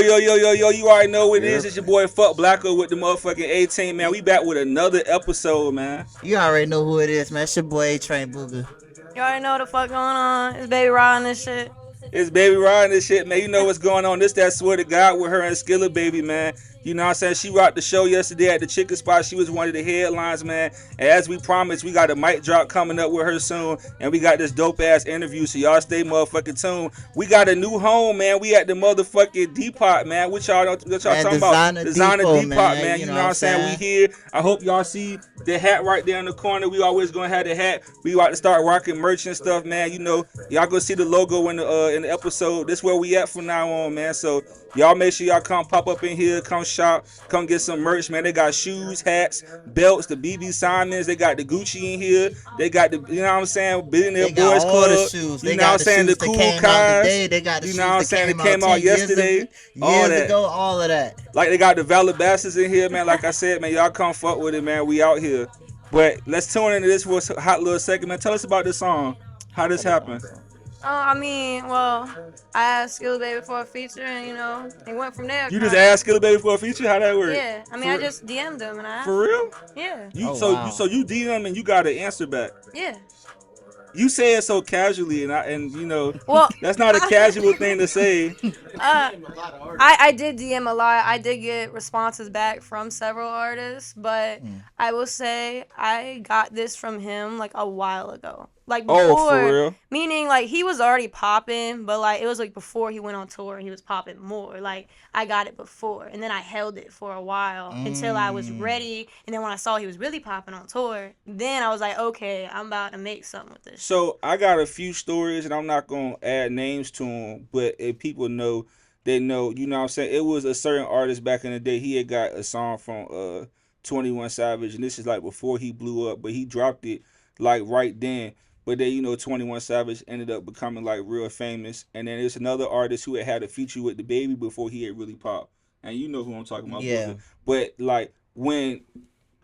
Yo, you already know what it is. It's your boy Fuck Blacko with the motherfucking Ateam, man. We back with another episode, man. You already know who it is, man. It's your boy A-Train Booger. You already know what the fuck going on. It's Baby Rod and this shit. It's Baby Ryan this shit, man. You know what's going on. This that swear to God with her and Skilla Baby, man. You know what I'm saying? She rocked the show yesterday at the chicken spot. She was one of the headlines, man. And as we promised, we got a mic drop coming up with her soon. And we got this dope ass interview. So y'all stay motherfucking tuned. We got a new home, man. We at the motherfucking Depot, man. What y'all talking about? Designer Depot, man. You know what I'm saying? We here. I hope y'all see the hat right there in the corner. We always gonna have the hat. We about to start rocking merch and stuff, man. You know, y'all go see the logo in the episode. This where we at from now on, man. So y'all make sure y'all come pop up in here, come shop, come get some merch, man. They got shoes, hats, belts, the BB Simons. They got the Gucci in here. They got the, you know what I'm saying, Billionaire Boys Club. The shoes. You know what I'm saying, the cool cars. They got the you shoes know what I'm saying, that came out yesterday. All of that. Like they got the Valabasses in here, man. Like I said, man, y'all come fuck with it, man. We out here. But let's tune into this for a hot little second, man. Tell us about this song. How this happened. I asked Skill Baby for a feature, and it went from there. You just asked Skilla Baby for a feature? How that work? Yeah, I just DM'd him and I asked. For real? Yeah. So you DM and you got an answer back. Yeah. You say it so casually, and well, that's not a casual thing to say. I did DM a lot. I did get responses back from several artists, but I will say I got this from him like a while ago. Like before, for real? Meaning like he was already popping, but like it was like before he went on tour and he was popping more. Like I got it before, and then I held it for a while until I was ready. And then when I saw he was really popping on tour, then I was like, okay, I'm about to make something with this. So I got a few stories, and I'm not gonna add names to them, but if people know, they know. You know what I'm saying? It was a certain artist back in the day. He had got a song from 21 Savage, and this is like before he blew up, but he dropped it like right then. But then, 21 Savage ended up becoming like real famous. And then there's another artist who had a feature with the Baby before he had really popped. And you know who I'm talking about. Yeah. But like when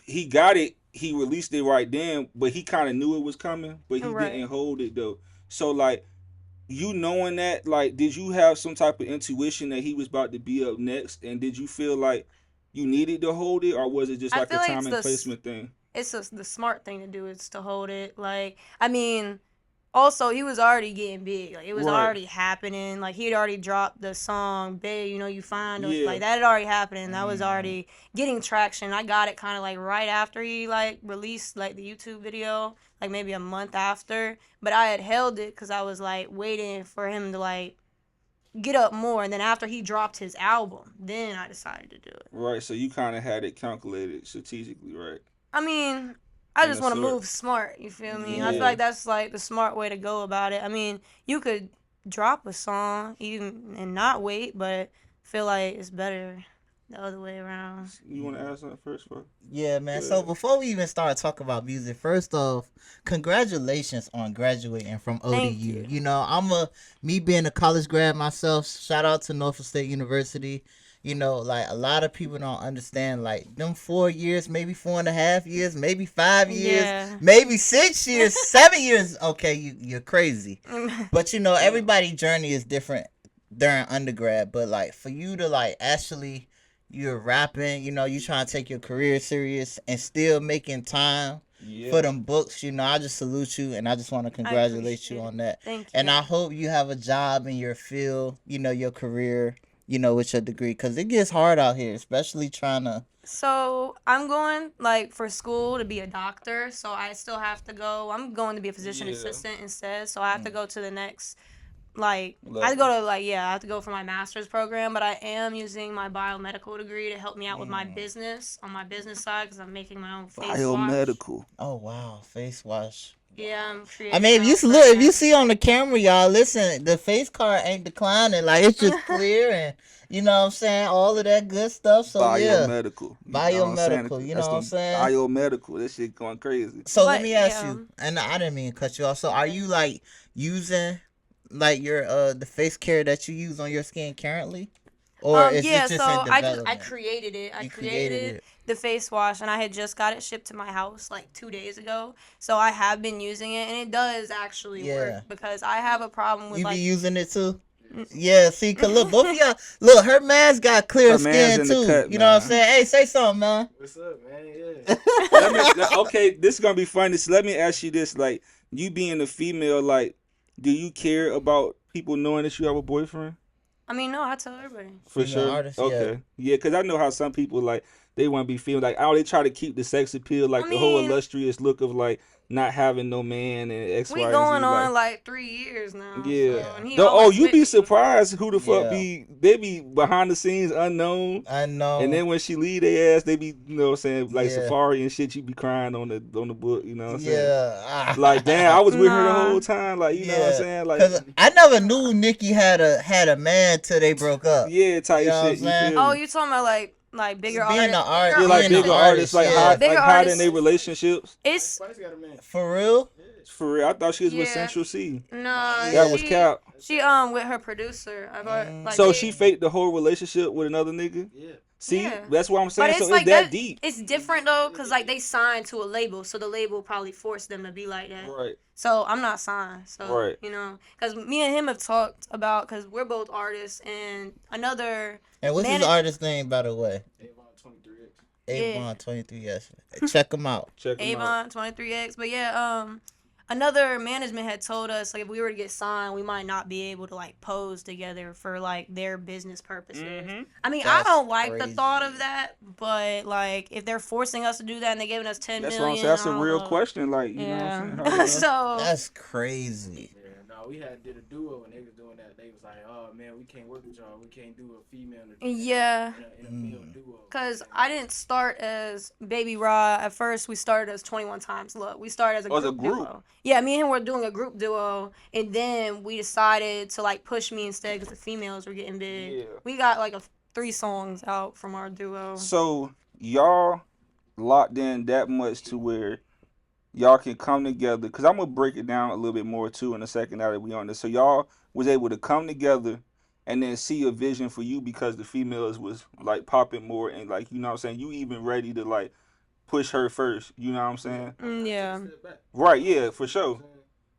he got it, he released it right then, but he kind of knew it was coming, but he didn't hold it though. So like, you knowing that, like, did you have some type of intuition that he was about to be up next? And did you feel like you needed to hold it, or was it just like a time and placement thing? It's just the smart thing to do is to hold it. Like, also he was already getting big. Like it was already happening. Like he had already dropped the song "Babe, You Find Us." Like that had already happened. That was already getting traction. I got it kind of like right after he like released like the YouTube video, like maybe a month after. But I had held it because I was like waiting for him to like get up more. And then after he dropped his album, then I decided to do it. Right. So you kind of had it calculated strategically, right? I just want to move smart, you feel me? Yeah. I feel like that's like the smart way to go about it. You could drop a song even and not wait, but I feel like it's better the other way around. You want to ask something first, bro? Yeah, man. So before we even start talking about music, first off, congratulations on graduating from ODU. Thank you. Me being a college grad myself, shout out to Norfolk State University. Like a lot of people don't understand, like them 4 years, maybe 4.5 years, maybe 5 years, maybe 6 years, 7 years. Okay, you're crazy. But everybody's journey is different during undergrad. But like for you to like actually, you're rapping, you trying to take your career serious and still making time for them books. I just salute you, and I just want to congratulate you on that. Thank you. And I hope you have a job in your field, your career, with your degree, because it gets hard out here, especially trying to. So I'm going like for school to be a doctor, so I still have to go. I'm going to be a physician assistant instead, so I have to go to the next, I have to go for my master's program, but I am using my biomedical degree to help me out with my business on my business side because I'm making my own face wash. Biomedical. Oh wow, face wash. Yeah, I'm creating. If you see on the camera, y'all, listen, the face card ain't declining. Like, it's just clear and, you know what I'm saying, all of that good stuff. So, biomedical. Biomedical, you know what I'm saying? Biomedical. This shit going crazy. So, let me ask you, and I didn't mean to cut you off. So, are you, like, using, like, your, the face care that you use on your skin currently? Or is it just in development? I created it. I created the face wash, and I had just got it shipped to my house like 2 days ago. So I have been using it, and it does actually work because I have a problem with You be using it too? Yeah, see, cause look, both of y'all, look, her man's got clear Her man's skin in the too. cut, You know what I'm man. saying? Hey, say something, man. What's up, man? Yeah. Okay, this is gonna be funny. So let me ask you this: like, you being a female, like, do you care about people knowing that you have a boyfriend? I mean, no, I tell everybody. For Female sure. artist, yeah. Okay. Yeah, because I know how some people like they want to be feeling like oh they try to keep the sex appeal like I the whole mean, illustrious look of like not having no man and X we Y and going Z like on like 3 years now. yeah. So, and he Though, oh, always you with be me. surprised who the fuck Yeah. be they be behind the scenes unknown. I know. And then when she leave their ass, they be you know what I'm saying like Yeah. Safari and shit. You be crying on the book, you know what I'm saying? Yeah. Like damn, I was with her the Nah. whole time. Like you know what I'm saying? Like Cause I never knew Nikki had a man till they broke up. yeah, type You know what shit. I'm You saying? feel Oh, me? you talking about like bigger Being artists? the art- Yeah, like being bigger an artists, artist, like yeah. Bigger hiding artists. their relationships. It's Spice got a man. For real? For real, I thought she was with Yeah. Central C. no. That was cap. She with her producer. I got like So they- she faked the whole relationship with another nigga. Yeah. See, Yeah. that's what I'm But saying. it's So like it's that deep, It's different though, cause like they signed to a label, so the label probably forced them to be like that. right? So I'm not signed. So Right. you know, cause me and him have talked about, cause we're both artists, and another And what's his manage- artist name, by the way? Avon 23X. Avon 23. Yes. Check him out. Check them out. Avon 23X. But yeah, another management had told us like if we were to get signed, we might not be able to like pose together for like their business purposes. Mhm. I mean, I That's don't like the crazy. thought of that, but like if they're forcing us to do that and they're giving us 10 That's what I'm million, saying. That's a I don't real know. question. Like you know what I'm saying? How Yeah. they- So That's crazy. Yeah, no, we did a duo and they was doing that. They was like, oh man, we can't work with y'all. We can't do a female in yeah. in a male duo. Cause I didn't start as Baby Raw. At first, we started as 21 Times Look. We started as a Oh, as a group, group? duo. Yeah, me and him were doing a group duo, and then we decided to like push me instead because the females were getting big. Yeah. We got like 3 songs out from our duo. So y'all locked in that much to where y'all can come together. Cause I'm gonna break it down a little bit more too in a second now that we on this. So y'all was able to come together and then see a vision for you because the females was like popping more and like you know what I'm saying. You even ready to like push her first. You know what I'm saying? Yeah. Right? Yeah, for sure.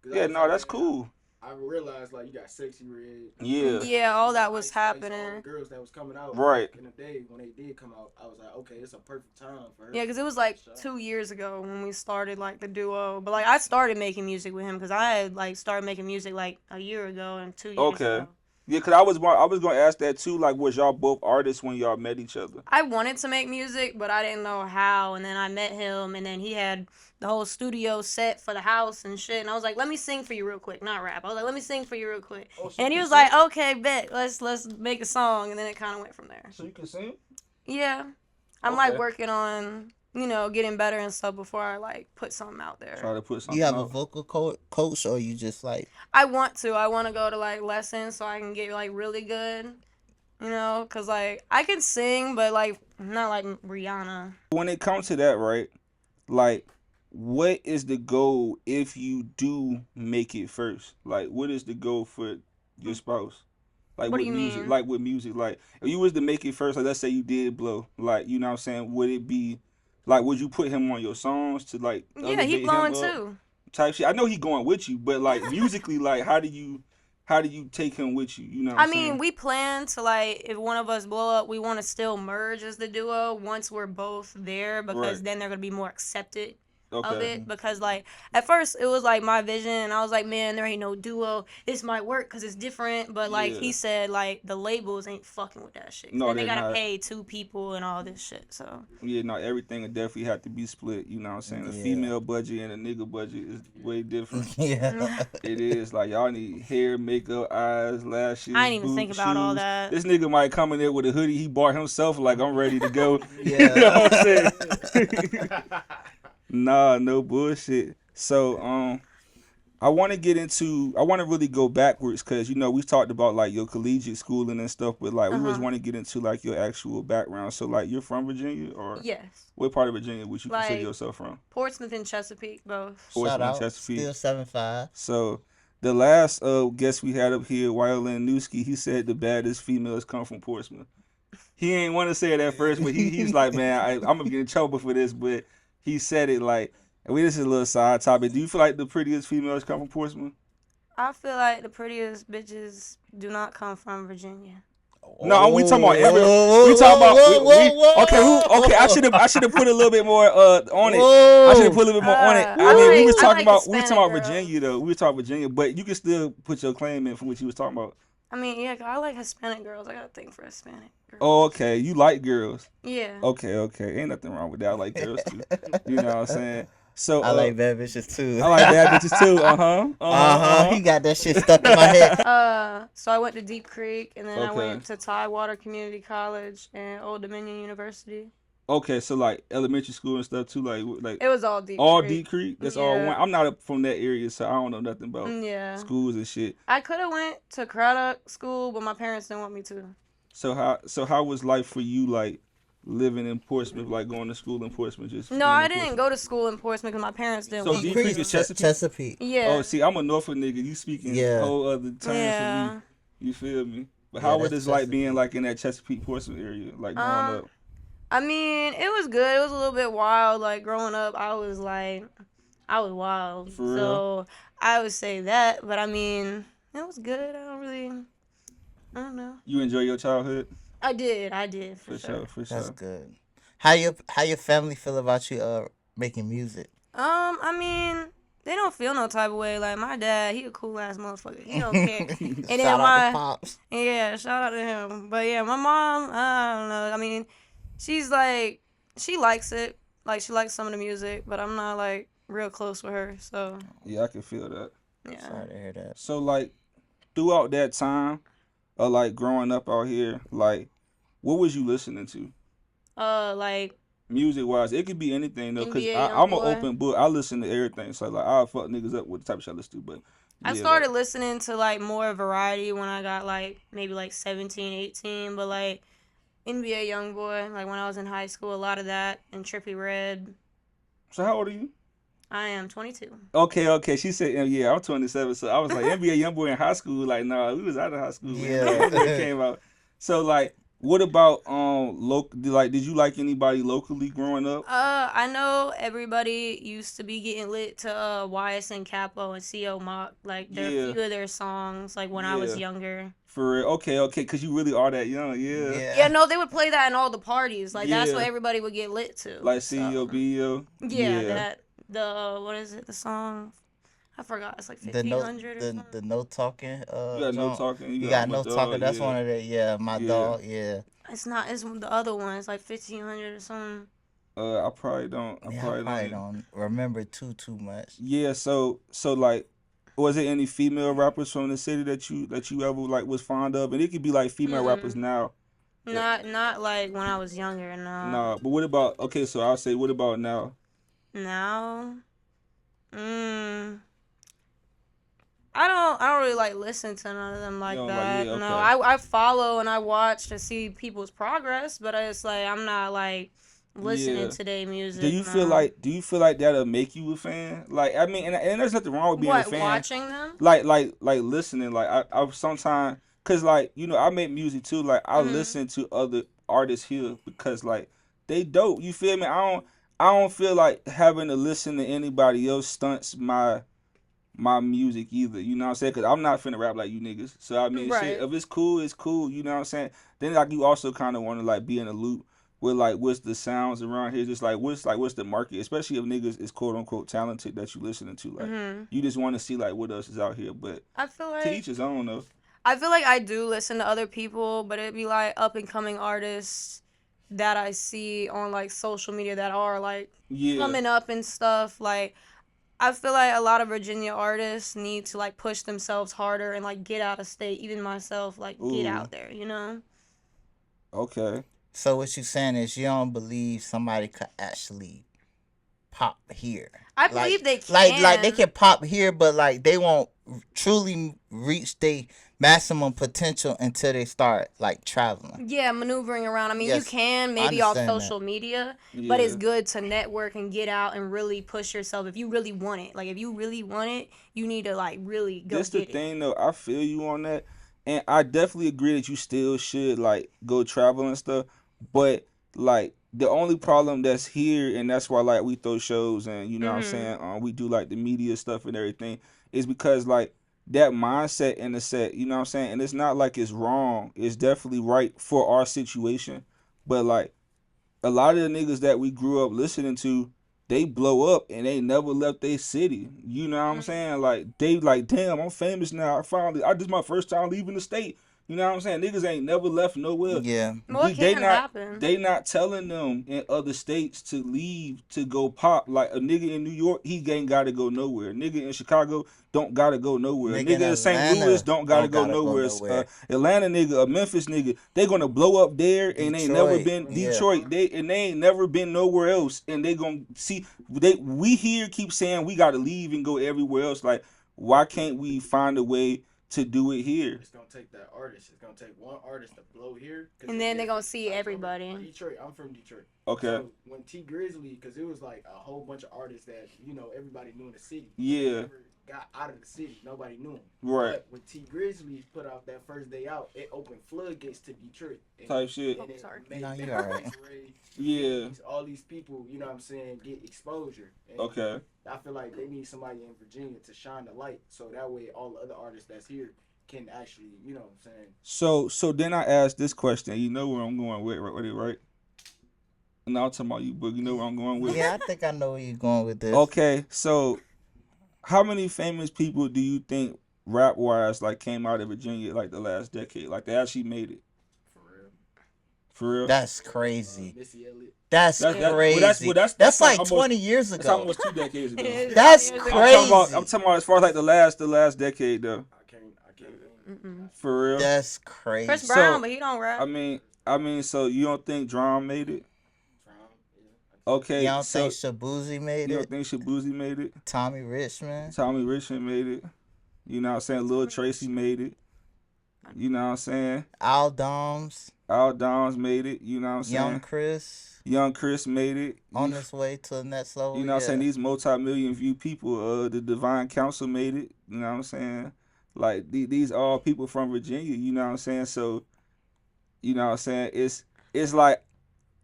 Yeah, no, that's cool. I realized like you got Sexy Red. Yeah. Yeah, all that was Ice Spice, all the happening. girls that was coming out. Right. Back in the day when they did come out, I was like, okay, it's a perfect time for her. Yeah, because it was like 2 years ago when we started like the duo. But like I started making music with him because I had like started making music like a year ago and 2 years Okay. ago. Yeah, cause I was gonna ask that too. Like, was y'all both artists when y'all met each other? I wanted to make music, but I didn't know how. And then I met him, and then he had the whole studio set for the house and shit. And I was like, "Let me sing for you real quick, not rap." I was like, "Let me sing for you real quick." And he was like, "Okay, bet. Let's make a song." And then it kind of went from there. So you can sing? Yeah, I'm Okay. like working on getting better and stuff before I like put something out there. Try to put Do something. you have a out. vocal coach or you just like? I want to go to like lessons so I can get like really good. Cause like I can sing, but like not like Rihanna. When it comes to that, right? Like, what is the goal if you do make it first? Like, what is the goal for your spouse? Like What with do you music, mean? like with music, like if you was to make it first, like let's say you did blow, like you know what I'm saying, would it be like would you put him on your songs to like Yeah, he elevate blowing him up too. type shit? I know he going with you, but like musically, like how do you take him with you? You know what I I'm mean, saying? we plan to like if one of us blow up, we want to still merge as the duo once we're both there because Right. then they're gonna be more accepted of Okay. it. Because like at first it was like my vision, and I was like, man, there ain't no duo. This might work because it's different, but like Yeah. he said, like the labels ain't fucking with that shit. 'Cause No, then they they're gotta not. pay 2 people and all this shit. So Yeah, no, everything would definitely have to be split. You know what I'm saying? The Yeah. female budget and the nigga budget is way different. Yeah. It is like y'all need hair, makeup, eyes, lashes. I didn't even boots, think about all shoes. that. This nigga might come in there with a hoodie he bought himself. Like I'm ready to go. Yeah. You know what I'm saying? Nah, no bullshit. So I want to really go backwards because we talked about like your collegiate schooling and stuff, but like we always want to get into like your actual background. So like you're from Virginia or yes, what part of Virginia would you consider Like- yourself from? Portsmouth and Chesapeake both. Portsmouth, Shout out. Chesapeake. Still 7'5". So the last guest we had up here, Wyland Newski, he said the baddest females come from Portsmouth. He ain't want to say it at first, but he's like, man, I'm gonna get in trouble for this, but he said it like, this is a little side topic. Do you feel like the prettiest females come from Portsmouth? I feel like the prettiest bitches do not come from Virginia. No, we talking about Oh, every. We whoa, talking whoa, about whoa, we. whoa, Okay, who? Okay, I should have. whoa, I should have put a little bit more on it. I should have whoa, put a little bit more on it. I mean, we I was woo. talking like about we was talking Hispanic about Virginia girls. though. We was talking Virginia, but you can still put your claim in for what you was talking about. I mean, yeah, I like Hispanic girls. I got a thing for Hispanic Oh, girls. okay, you like girls. Yeah. Okay, okay, ain't nothing wrong with that. I like girls too. You know what I'm saying? So, I like bad bitches too. I like bad bitches too. Uh huh. Uh huh. Uh He huh. got that shit stuck in my head. So I went to Deep Creek, and then I Okay. went to Tidewater Community College and Old Dominion University. Okay, so like elementary school and stuff too, like It was all Deep all Creek. Deep Creek. That's all one. Yeah. I'm not up from that area, so I don't know nothing about Yeah. schools and shit. I could have went to Craddock School, but my parents didn't want me to. So how was life for you, like living in Portsmouth, like going to school in Portsmouth, just No, being I in didn't Portsmouth? go to school in Portsmouth because my parents didn't So want Deep me Creek to. is Chesapeake. Chesapeake. Yeah. Oh, see, I'm a Norfolk nigga. You speaking Yeah. whole other terms for Yeah. me. You feel me? But Yeah, how was that's it like being Chesapeake. like in that Chesapeake Portsmouth area, like growing up? I mean, it was good. It was a little bit wild. Like growing up, I was wild. For real? So I would say that. But I mean, it was good. I don't know. You enjoy your childhood? I did for For sure. sure, for That's sure. good. How your family feel about you making music? I mean, they don't feel no type of way. Like my dad, he a cool ass motherfucker. He don't care. And then Shout out to pops. yeah, shout out to him. But yeah, my mom, I don't know. I mean, she's like, she likes it. Like she likes some of the music, but I'm not like real close with her. So Yeah, I can feel that. yeah. Sorry to hear that. So like throughout that time of like growing up out here, like what was you listening to? Like Music wise, it could be anything though, cause NBA I'm an YoungBoy. open book. I listen to everything, so like I'll fuck niggas up with the type of shit I listen to. But I yeah, started like, listening to like more variety when I got like maybe like 17, 18. But like NBA YoungBoy, like when I was in high school, a lot of that and Trippie Redd. so how old are you? I am 22. Okay, okay. She said, yeah, I'm 27. So I was like, NBA YoungBoy in high school. Like, nah, we was out of high school. Yeah. Man. It came out. So like, what about local? Like, did you like anybody locally growing up? I know everybody used to be getting lit to YSN Capo and CO Mock. Like there are Yeah. a few of their songs like when I was Yeah. younger. For real? Okay, okay. Cause you really are that young. Yeah. Yeah, no, they would play that in all the parties. Like that's Yeah. what everybody would get lit to. Like So, CEO, BEO. yeah, that the what is it? The song I forgot. It's like The no 1500 or something. the no talking You got no joint. talking. You got my no dog, talking. That's yeah. one of the my Yeah. dog. Yeah. It's not. It's the other one. It's like 1500 or something. I probably don't. I Yeah, probably, I probably don't. don't remember too much. Yeah. So like, was it any female rappers from the city that you ever like was fond of? And it could be like female rappers now. Not like when I was younger. No. Nah, but what about okay? So I'll say, what about now? Now, I don't really like listen to none of them like You don't like- that. yeah, No, okay. I follow and I watch to see people's progress, but it's like I'm not like listening Yeah. to their music. Do you feel no. like that'll make you a fan? Like I mean, and there's nothing wrong with being what a fan. watching them? Like listening. Like I sometimes cause like I make music too. Like I Mhm. listen to other artists here because like they dope. You feel me? I don't feel like having to listen to anybody else stunts my music either. You know what I'm saying? Cause I'm not finna rap like you niggas. So I mean, Right. shit. If it's cool, it's cool. You know what I'm saying? Then like you also kind of want to like be in a loop with like what's the sounds around here. Just like what's the market, especially if niggas is quote unquote talented that you listening to. Like you just want to see like what else is out here. But I feel to like each his own though. I feel like I do listen to other people, but it'd be like up and coming artists that I see on like social media that are like Yeah. coming up and stuff. Like I feel like a lot of Virginia artists need to like push themselves harder and like get out of state. Even myself, like get Ooh. out there, you know? Okay. So what you saying is you don't believe somebody could actually pop here. I believe they Like they can. can pop here, but like they won't truly reach their maximum potential until they start like traveling. Yeah, maneuvering around. I mean, you Yes, can I maybe off understand social media, Yeah. but it's good to network and get out and really push yourself if you really want it. Like if you really want it, you need to like really go That's the get it. thing though. I feel you on that, and I definitely agree that you still should like go travel and stuff. But like the only problem that's here, and that's why like we throw shows and you know what I'm saying, we do like the media stuff and everything, is because like that mindset in the set, you know what I'm saying? And it's not like it's wrong. It's definitely right for our situation. But like a lot of the niggas that we grew up listening to, they blow up and they never left their city. You know what I'm saying? Like they like, damn, I'm famous now. I this my first time leaving the state. You know what I'm saying? Niggas ain't never left nowhere. Yeah. Well, it They can not happen. they not telling them in other states to leave to go pop. Like a nigga in New York, he ain't gotta go nowhere. A nigga in Chicago don't gotta go nowhere. A Nigga in nigga in St. Louis Atlanta don't gotta don't go gotta go nowhere. nowhere. Atlanta nigga, a Memphis nigga, they gonna blow up there and they never Detroit. been Yeah. Detroit. They ain't never been nowhere else. And they gonna see we here keep saying we gotta leave and go everywhere else. Like why can't we find a way to do it here? It's gonna take that artist. It's gonna take one artist to blow here, And then they're gonna see everybody. Detroit. I'm from Detroit. Okay. So when T Grizzly, because it was like a whole bunch of artists that everybody knew in the city. Yeah. Never got out of the city. Nobody knew him. Right. But when T Grizzly put out that first day out, it opened floodgates to Detroit. And Type shit. And it sorry. made No, you that alright. Ray, Yeah. all these people, you know what I'm saying, get exposure. And Okay. I feel like they need somebody in Virginia to shine the light, so that way all the other artists that's here can actually, you know what I'm saying. So then I asked this question. You know where I'm going with it, right? And I'm talking about you, but you know where I'm going with it. Yeah, I think I know where you're going with this. Okay, so how many famous people do you think rap wise like came out of Virginia like the last decade? Like they actually made it. For real. For real? That's crazy. Missy Elliott. That's crazy. That's like almost, 20 years That's ago. almost 2 decades ago. That's Yeah. crazy. I'm talking about as far as like the last decade though. I can't. For real? That's crazy. Chris Brown, So, but he don't rap. I mean, so you don't think Drum made it? Okay, You don't so think Shabuzi made you don't it? think Shabuzi made it? Tommy Richmond? Tommy Richmond made it. You know what I'm saying? Lil Tracy made it. You know what I'm saying? Al Doms? Al Downs made it. You know what I'm saying? Young Chris? Young Chris made it. On his way to the next level? You know what I'm saying? These multi-million view people, the Divine Council made it. You know what I'm saying? Like, these all people from Virginia. You know what I'm saying? So, you know what I'm saying? It's like,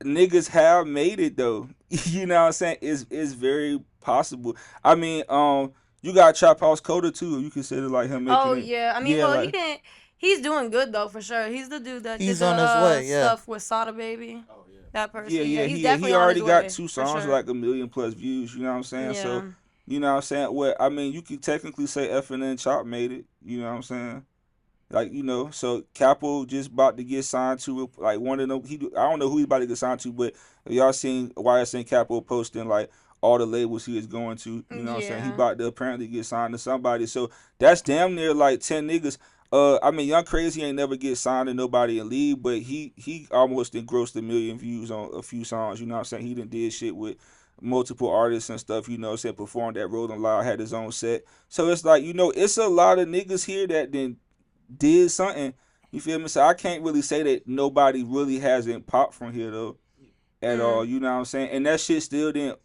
niggas have made it, though. You know what I'm saying? It's very possible. I mean, you got Trap House Coda, too. You consider, like, him making it. Oh yeah, I mean, Yeah, well, like- he didn't. He's doing good though, for sure. He's the dude that He's did on the, his way, yeah. stuff with Sada Baby. Oh yeah. That person. Yeah, he's he definitely already on his got way, 2 for songs sure. like 1 million plus views. You know what I'm saying? Yeah. So, you know what I'm saying? Well, I mean, you could technically say FNN Chop made it. You know what I'm saying? Like, you know, so Capo just about to get signed to like one of them. I don't know who he's about to get signed to, but y'all seen YSN Capo posting like all the labels he is going to. You know what I'm saying? He Yeah. about to apparently get signed to somebody. So that's damn near like 10 niggas. I mean, Young Crazy ain't never get signed to nobody and leave, but he almost engrossed 1 million views on a few songs. You know what I'm saying? He done did shit with multiple artists and stuff. You know what I'm saying? Performed at Rolling Loud, had his own set. So it's like, you know, it's a lot of niggas here that then did something. You feel me? So I can't really say that nobody really hasn't popped from here though, at all. You know what I'm saying? And that shit still didn't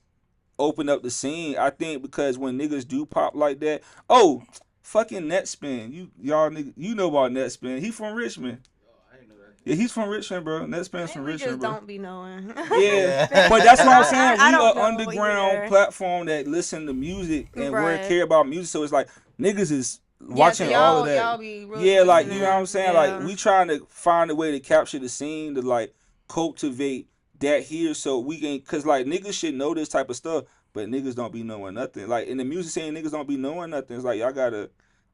open up the scene. I think because when niggas do pop like that, fucking Netspin. Y'all niggas, you know about Netspin. He from Richmond. I didn't know that. Yeah, he's from Richmond, bro. Netspin's from We Richmond, just bro. don't be knowing. Yeah, but that's what I'm saying. I We don't are know underground either. platform that listen to music and we Right. care about music. So it's like niggas is Yeah, watching so all of that. Y'all be really Yeah, like, listening you know what I'm in. saying? Yeah. Like, we trying to find a way to capture the scene to, like, cultivate that here so we can, because, like, niggas should know this type of stuff, but niggas don't be knowing nothing. Like, in the music scene, niggas don't be knowing nothing. It's like, y'all got to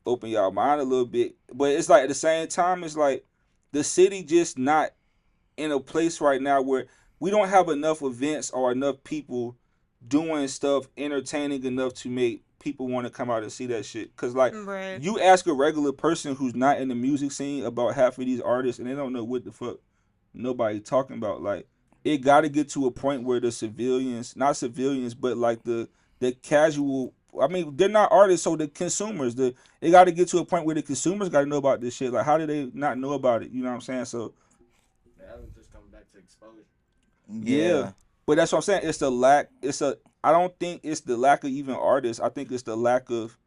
open y'all mind a little bit. But it's like, at the same time, it's like, the city just not in a place right now where we don't have enough events or enough people doing stuff entertaining enough to make people want to come out and see that shit. Cause like Right. you ask a regular person who's not in the music scene about half of these artists and they don't know what the fuck nobody talking about. Like it got to get to a point where the civilians, not civilians, but like the casual. I mean, they're not artists, so the consumers, it got to get to a point where the consumers got to know about this shit. Like, how do they not know about it? You know what I'm saying? So, That was just coming back to exposure. yeah. But that's what I'm saying. It's the lack. I don't think it's the lack of even artists. I think it's the lack of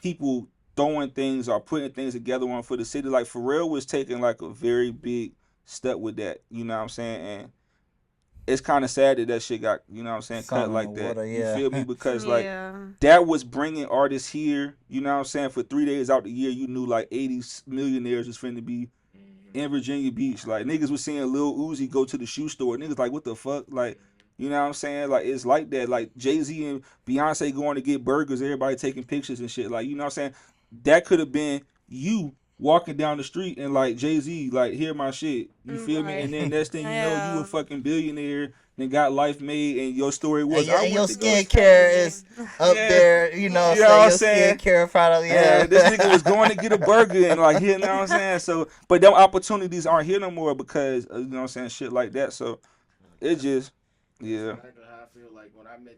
people throwing things or putting things together on for the city. Like Pharrell was taking like a very big step with that. You know what I'm saying? And it's kind of sad that shit got, you know what I'm saying, cut like that. Water, You feel me? Because like Yeah. that was bringing artists here. You know what I'm saying? For 3 days out the year, you knew like 80 millionaires was finna be in Virginia Beach. Like niggas was seeing Lil Uzi go to the shoe store. Niggas like, what the fuck? Like, you know what I'm saying? Like it's like that. Like Jay-Z and Beyonce going to get burgers, everybody taking pictures and shit. Like, you know what I'm saying? That could have been you walking down the street and like Jay-Z, like, hear my shit. You feel me? And then next thing you know, you a fucking billionaire and got life made, and your story was and your skincare is up there, you know what I'm saying? Your skincare product, this nigga was going to get a burger and like, you know what I'm saying? So, but them opportunities aren't here no more because, you know what I'm saying, shit like that. So, it just, yeah. That's exactly how I feel like when I met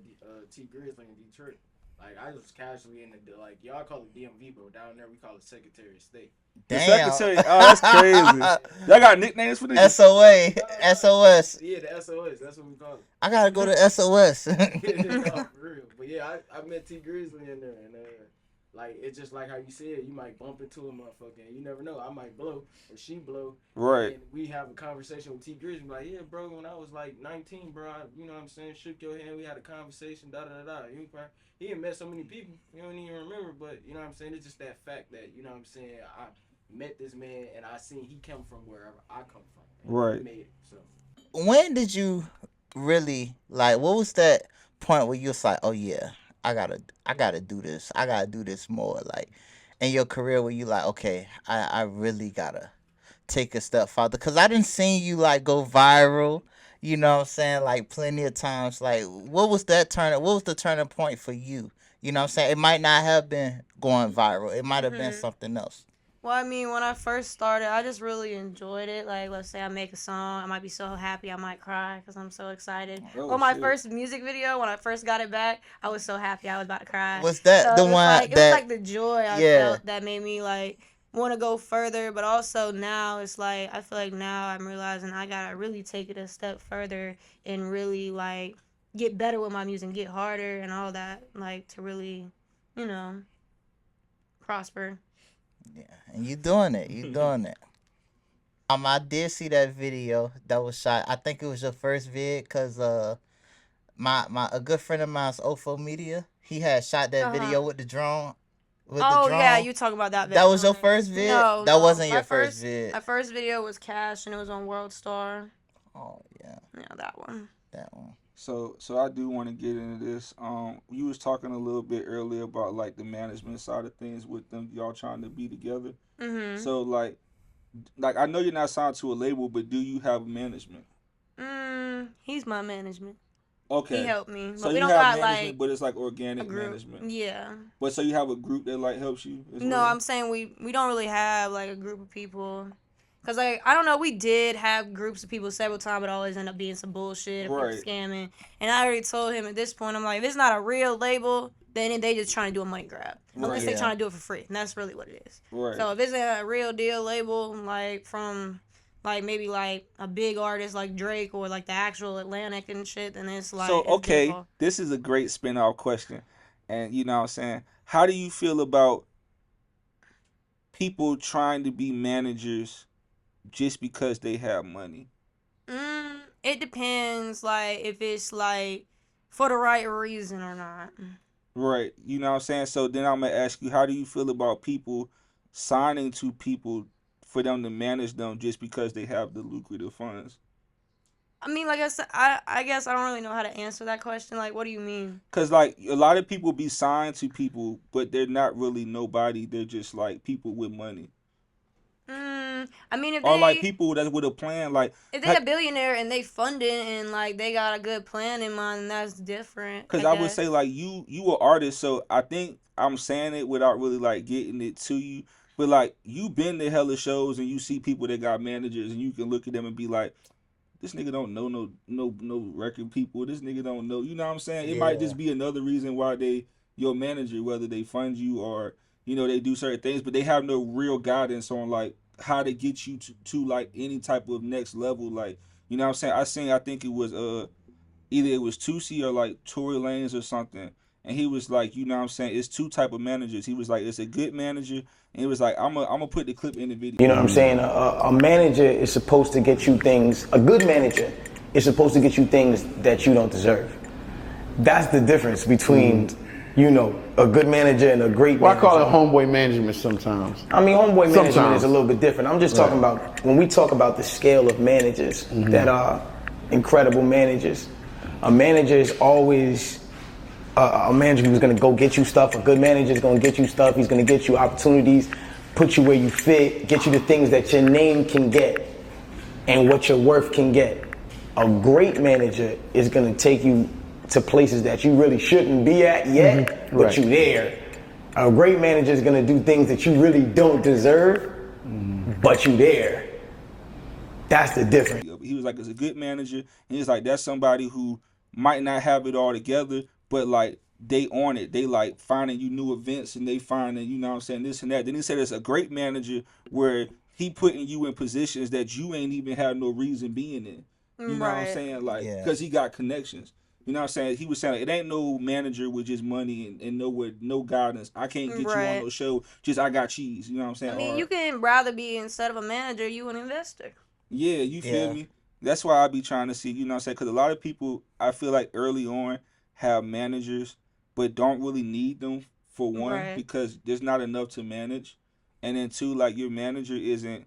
T Grizzly in Detroit. Like, I was casually in the, like, y'all call it DMV, but down there we call it Secretary of State. Damn. The Secretary, oh, that's crazy. Y'all got nicknames for niggas? SOA, SOS. Yeah, the SOS, that's what we call it. I gotta go to SOS. No, for real. But yeah, I met T Grizzly in there, and like, it's just like how you said, you might bump into a motherfucker, and you never know. I might blow, or she blow. Right. And we have a conversation with T Grizzly, like, yeah, bro, when I was like 19, bro, you know what I'm saying, shook your hand, we had a conversation, da-da-da-da. He had met so many people, you don't even remember, but, you know what I'm saying, it's just that fact that, you know what I'm saying, I met this man, and I seen he come from wherever I come from. Right. He made it, so. When did you really, like, what was that point where you was like, oh yeah, I gotta do this. I gotta do this more, like, in your career where you like, okay, I really gotta take a step farther? Because I didn't see you, like, go viral, you know what I'm saying, like, plenty of times. Like, what was the turning point for you? You know what I'm saying? It might not have been going viral. It might have been something else. Well, I mean, when I first started, I just really enjoyed it. Like, let's say I make a song, I might be so happy I might cry because I'm so excited. Oh, or my shit. first music video, when I first got it back, I was so happy I was about to cry. Was that the one like, that... It was like the joy I felt that made me, like, want to go further. But also now it's like, I feel like now I'm realizing I got to really take it a step further and really, like, get better with my music, get harder and all that, like, to really, you know, prosper. Yeah, and you doing it. You doing it. I did see that video that was shot. I think it was your first vid, cause my a good friend of mine's Ofo Media. He had shot that video with the drone. Yeah, you talking about that video. That was your first vid? No, that wasn't your first vid. My first video was Cash, and it was on World Star. Oh yeah. Yeah, that one. That one. So I do want to get into this. You was talking a little bit earlier about like the management side of things with them, y'all trying to be together. Mm-hmm. So like I know you're not signed to a label, but do you have management? He's my management. Okay. He helped me. So we you don't have got management, like but it's like organic management. Yeah. But so you have a group that like helps you? No, I'm saying we don't really have like a group of people. Cause like I don't know, we did have groups of people several times, but always end up being some bullshit or people scamming. And I already told him at this point, I'm like, if it's not a real label, then they just trying to do a money grab. Unless they trying to do it for free, and that's really what it is. Right. So if it's a real deal label, like from like maybe like a big artist like Drake or like the actual Atlantic and shit, then it's like. So okay, this is a great spin-off question, and you know what I'm saying. How do you feel about people trying to be managers just because they have money? It depends, like, if it's, like, for the right reason or not. Right. You know what I'm saying? So then I'm going to ask you, how do you feel about people signing to people for them to manage them just because they have the lucrative funds? I mean, like I said, I guess I don't really know how to answer that question. Like, what do you mean? Because, like, a lot of people be signed to people, but they're not really nobody. They're just, like, people with money. I mean, if or like people that with a plan, like if they a billionaire and they funded and like they got a good plan in mind, that's different. Because I would say like you an artist, so I think I'm saying it without really like getting it to you, but like you been to hella shows and you see people that got managers and you can look at them and be like, this nigga don't know no record people. This nigga don't know. You know what I'm saying? It might just be another reason why they your manager, whether they fund you or you know they do certain things, but they have no real guidance on like how to get you to like any type of next level. Like you know what I'm saying? I think it was either it was Tusi or like Tory Lanez or something, and he was like, you know what I'm saying? It's two type of managers. He was like, it's a good manager, and he was like, I'm gonna put the clip in the video. You know what I'm saying? A manager is supposed to get you things. A good manager is supposed to get you things that you don't deserve. That's the difference between, you know, a good manager and a great Well, I manager. call it homeboy management sometimes. I mean, homeboy management Sometimes. is a little bit different. I'm just talking about, when we talk about the scale of managers that are incredible managers, a manager is always a manager who's going to go get you stuff. A good manager is going to get you stuff. He's going to get you opportunities, put you where you fit, get you the things that your name can get and what your worth can get. A great manager is going to take you to places that you really shouldn't be at yet, but Right. you there. A great manager is going to do things that you really don't deserve, but you there. That's the difference. He was like, it's a good manager. And he's like, that's somebody who might not have it all together, but like they on it. They like finding you new events and they finding, you know what I'm saying, this and that. Then he said it's a great manager where he putting you in positions that you ain't even have no reason being in. You know what I'm saying? Like, because he got connections. You know what I'm saying? He was saying like, it ain't no manager with just money and no guidance. I can't get you on no show. Just I got cheese. You know what I'm saying? I mean, you can rather be, instead of a manager, you an investor. Yeah, you feel me? That's why I be trying to see, you know what I'm saying? Because a lot of people, I feel like early on, have managers, but don't really need them for one, because there's not enough to manage. And then two, like your manager isn't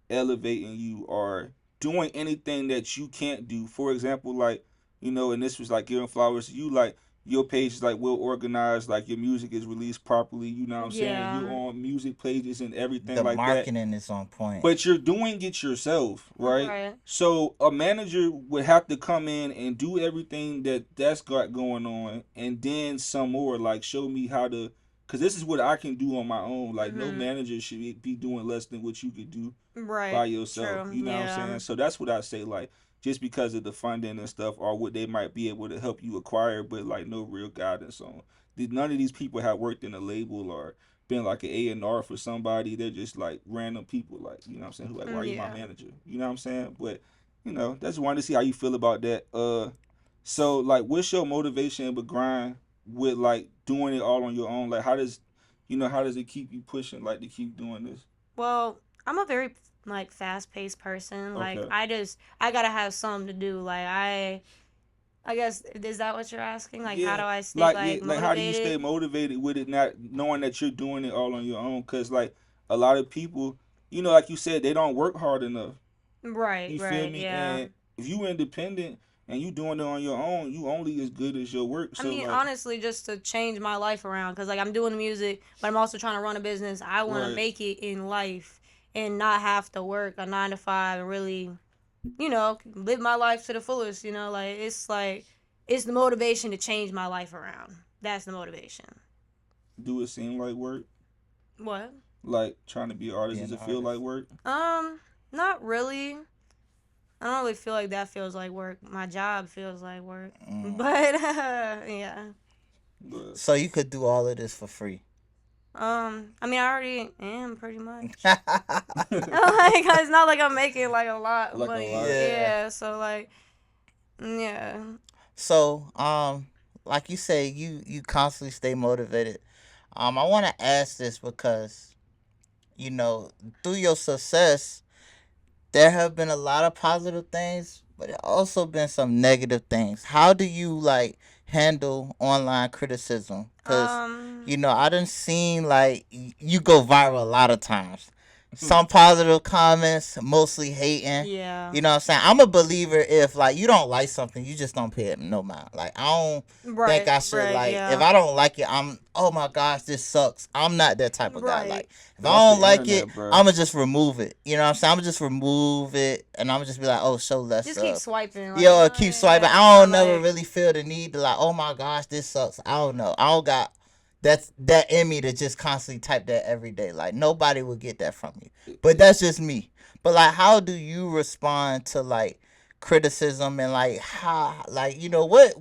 elevating you or doing anything that you can't do. For example, like, you know, and this was like giving flowers to you, like your page is like well organized, like your music is released properly, you know what I'm saying? You're on music pages and everything The like that. marketing is on point. But you're doing it yourself, right? So a manager would have to come in and do everything that's got going on, and then some more, like show me how to, because this is what I can do on my own. Like no manager should be doing less than what you could do by yourself. True. You know what I'm saying? So that's what I say, like just because of the funding and stuff, or what they might be able to help you acquire, but like no real guidance on. None of these people have worked in a label or been like an A&R for somebody. They're just like random people, like, you know what I'm saying, who like, why are you my manager? You know what I'm saying? But, you know, that's wanted to see how you feel about that. So like what's your motivation but grind with like doing it all on your own? Like how does it keep you pushing, like to keep doing this? Well, I'm a very like fast paced person. Like I gotta have something to do. Like I guess, is that what you're asking? Like how do I stay like motivated? How do you stay motivated with it, not knowing that you're doing it all on your own? Because like a lot of people, you know, like you said, they don't work hard enough. You feel me? Yeah. And if you independent and you doing it on your own, you only as good as your work. So I mean, like, honestly, just to change my life around, because like I'm doing music, but I'm also trying to run a business. I want to make it in life and not have to work a 9 to 5 and really, you know, live my life to the fullest. You know, it's the motivation to change my life around. That's the motivation. do it seem like work? What? Like trying to be an artist, does it feel like work? Not really. I don't really feel like that feels like work. My job feels like work. But yeah. So you could do all of this for free. I mean, I already am pretty much. Like, it's not like I'm making like a lot of money. Yeah. So like, yeah. So like you say, you constantly stay motivated. I want to ask this because, you know, through your success, there have been a lot of positive things, but there also been some negative things. How do you like handle online criticism? Because you know, I done seen like you go viral a lot of times. Some positive comments, mostly hating. Yeah. You know what I'm saying? I'm a believer, if like you don't like something, you just don't pay it no mind. Like I don't think I should if I don't like it, I'm, oh my gosh, this sucks. I'm not that type of guy. Like if I don't like it, I'ma just remove it. You know what I'm saying? I'ma just remove it and I'ma just be like, oh, show less just up. keep swiping. Like, yo, keep swiping. I don't never really feel the need to like, oh my gosh, this sucks. I don't know. I don't got that in me to just constantly type that every day. Like nobody will get that from you. But that's just me. But like, how do you respond to like criticism, and like how, like, you know, what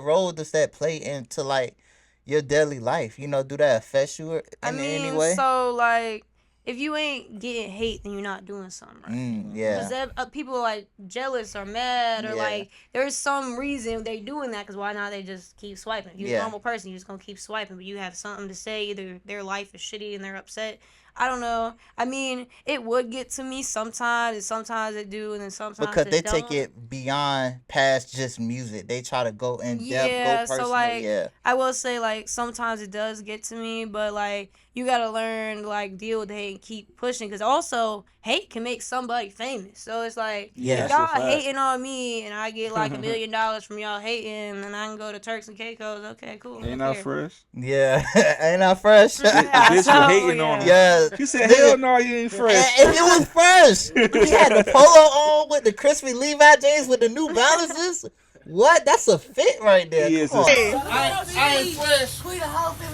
role does that play into like your daily life? You know, do that affect you in any way? So like, if you ain't getting hate, then you're not doing something right. Yeah. Because people are like jealous or mad or like there's some reason they doing that. Because why not they just keep swiping? If you're a normal person, you're just gonna keep swiping. But you have something to say. Either their life is shitty and they're upset. I don't know. I mean, it would get to me sometimes, and sometimes it do, and then sometimes Because it they take don't. it beyond past just music. They try to go in depth, go Yeah, so personal. like Yeah. I will say like sometimes it does get to me, but like you gotta learn to, like deal with hate and keep pushing, because also hate can make somebody famous. So it's like Yeah, if Yeah. that's a y'all fact. hating on me and I get like $1 million from y'all hating, and I can go to Turks and Caicos. Okay, cool, no Ain't that care. fresh? Yeah. Ain't I fresh? The Yeah, bitch was so hating on him. yeah. Yeah. She said, Nigga, "Hell no, you ain't fresh." and it was fresh. He had the polo on with the crispy Levi jeans with the New Balances. What? That's a fit right there. He Come is a on. I ain't fresh.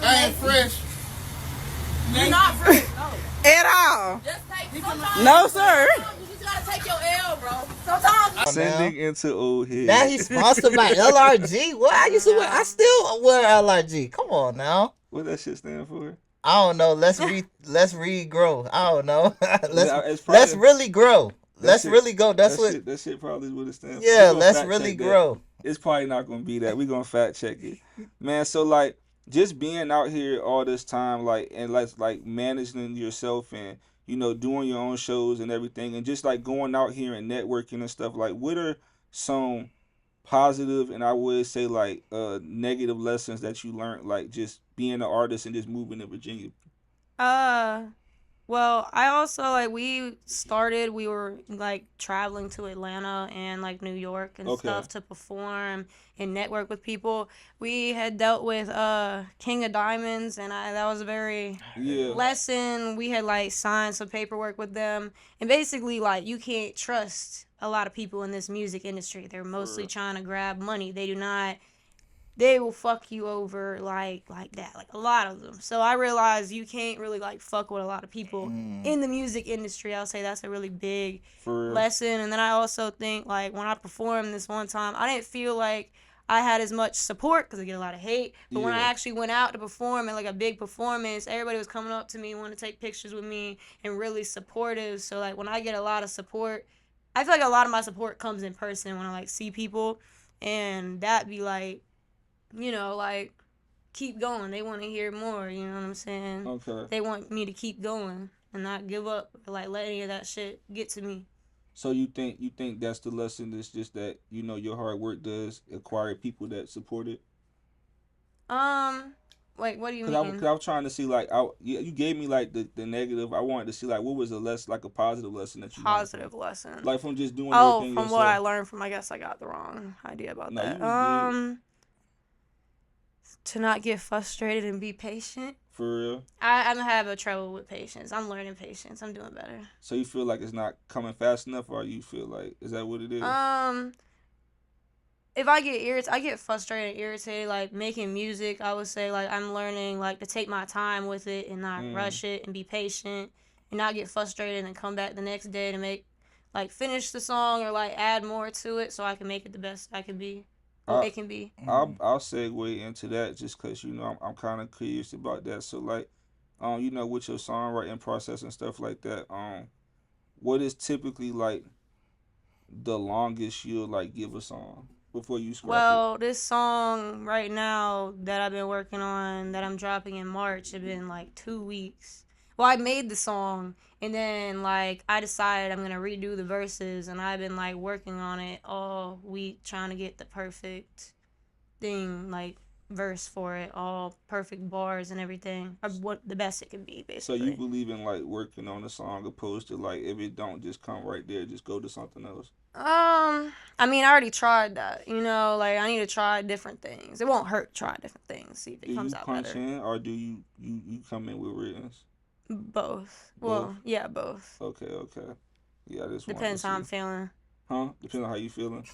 I ain't fresh. You're not fresh. No. At all. Just take sometimes. No, sir. You just gotta take your L, bro. Sometimes. Now, sending into old head. now he's sponsored by LRG. What? I used to wear. I still wear LRG. Come on now. What that shit stand for? I don't know. Let's regrow. I don't know. It's probably- let's really grow. Let's shit- really go. That's that what. Shit, that shit probably is what it stands for. Yeah, We gonna let's fact really check that. grow. It's probably not gonna be that. We gonna fact check it, man. So like, just being out here all this time, like, and like managing yourself and doing your own shows and everything, and just like going out here and networking and stuff. Like, what are some positive and I would say like negative lessons that you learned, like just being an artist and just moving to Virginia? Well, I also like we were like traveling to Atlanta and like New York and Okay. stuff to perform and network with people. We had dealt with King of Diamonds, and that was a very Yeah. lesson. We had like signed some paperwork with them, and basically like you can't trust a lot of people in this music industry. They're mostly trying to grab money. They will fuck you over like that, like a lot of them. So I realized you can't really like fuck with a lot of people in the music industry. I'll say that's a really big For real. lesson. And then I also think like when I performed this one time, I didn't feel like I had as much support because I get a lot of hate. But when I Yeah. actually went out to perform at like a big performance, everybody was coming up to me, wanting to take pictures with me, and really supportive. So like when I get a lot of support, I feel like a lot of my support comes in person when I like see people, and that be like, like keep going. They want to hear more, you know what I'm saying? Okay. They want me to keep going and not give up or like let any of that shit get to me. So you think that's the lesson? It's just that your hard work does acquire people that support it. Wait, what do you Cause mean? I was trying to see like you gave me like the negative. I wanted to see like what was like a positive lesson that you learned Positive lesson. like from just doing Oh, everything from yourself. what I learned from, I guess I got the wrong idea about No, that. you was good. To not get frustrated and be patient. For real. I'm having trouble with patience. I'm learning patience. I'm doing better. So you feel like it's not coming fast enough, or you feel like is that what it is? If I get irritated, I get frustrated and irritated, like making music. I would say like I'm learning like to take my time with it and not rush it and be patient and not get frustrated and then come back the next day to make like finish the song or like add more to it so I can make it the best I can be. It can be. I'll segue into that just because I'm kind of curious about that. So like, with your songwriting process and stuff like that, what is typically like the longest you'll like give a song before you scrap Well, this song right now that I've been working on that I'm dropping in March, it's been like 2 weeks. Well, I made the song and then like I decided I'm gonna redo the verses, and I've been like working on it all week trying to get the perfect thing, like verse for it, all perfect bars and everything, or what the best it can be it? So basically. you believe in like working on a song opposed to like if it don't just come right there, just go to something else. I mean, I already tried that. Like I need to try different things. It won't hurt to try different things, see if it comes out Do you punch better. in or do you come in with writtens? Both. Both? Well, yeah, both. Okay. Yeah, I just wanted Depends to how I'm see. feeling. Huh? Depends on how you feeling.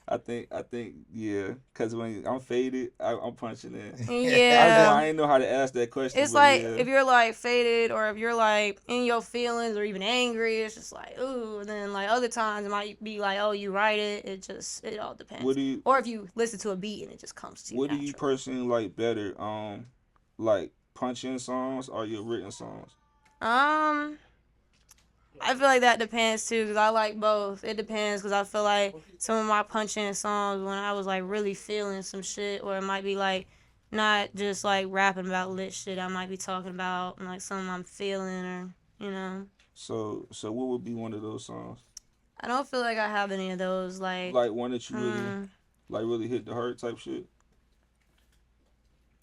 I think yeah, cause when I'm faded, I'm punching in. Yeah. I ain't know how to ask that question. It's but like yeah. if you're like faded or if you're like in your feelings or even angry, it's just like ooh. And then like other times it might be like, oh, you write it. It all depends. What do you? Or if you listen to a beat and it just comes to you. What do you naturally. personally like better? Like punch-in songs or your written songs? I feel like that depends too, because I like both. It depends, because I feel like some of my punch-in songs when I was like really feeling some shit, or it might be like not just like rapping about lit shit. I might be talking about like something I'm feeling or So what would be one of those songs? I don't feel like I have any of those Like one that you really hit the heart type shit.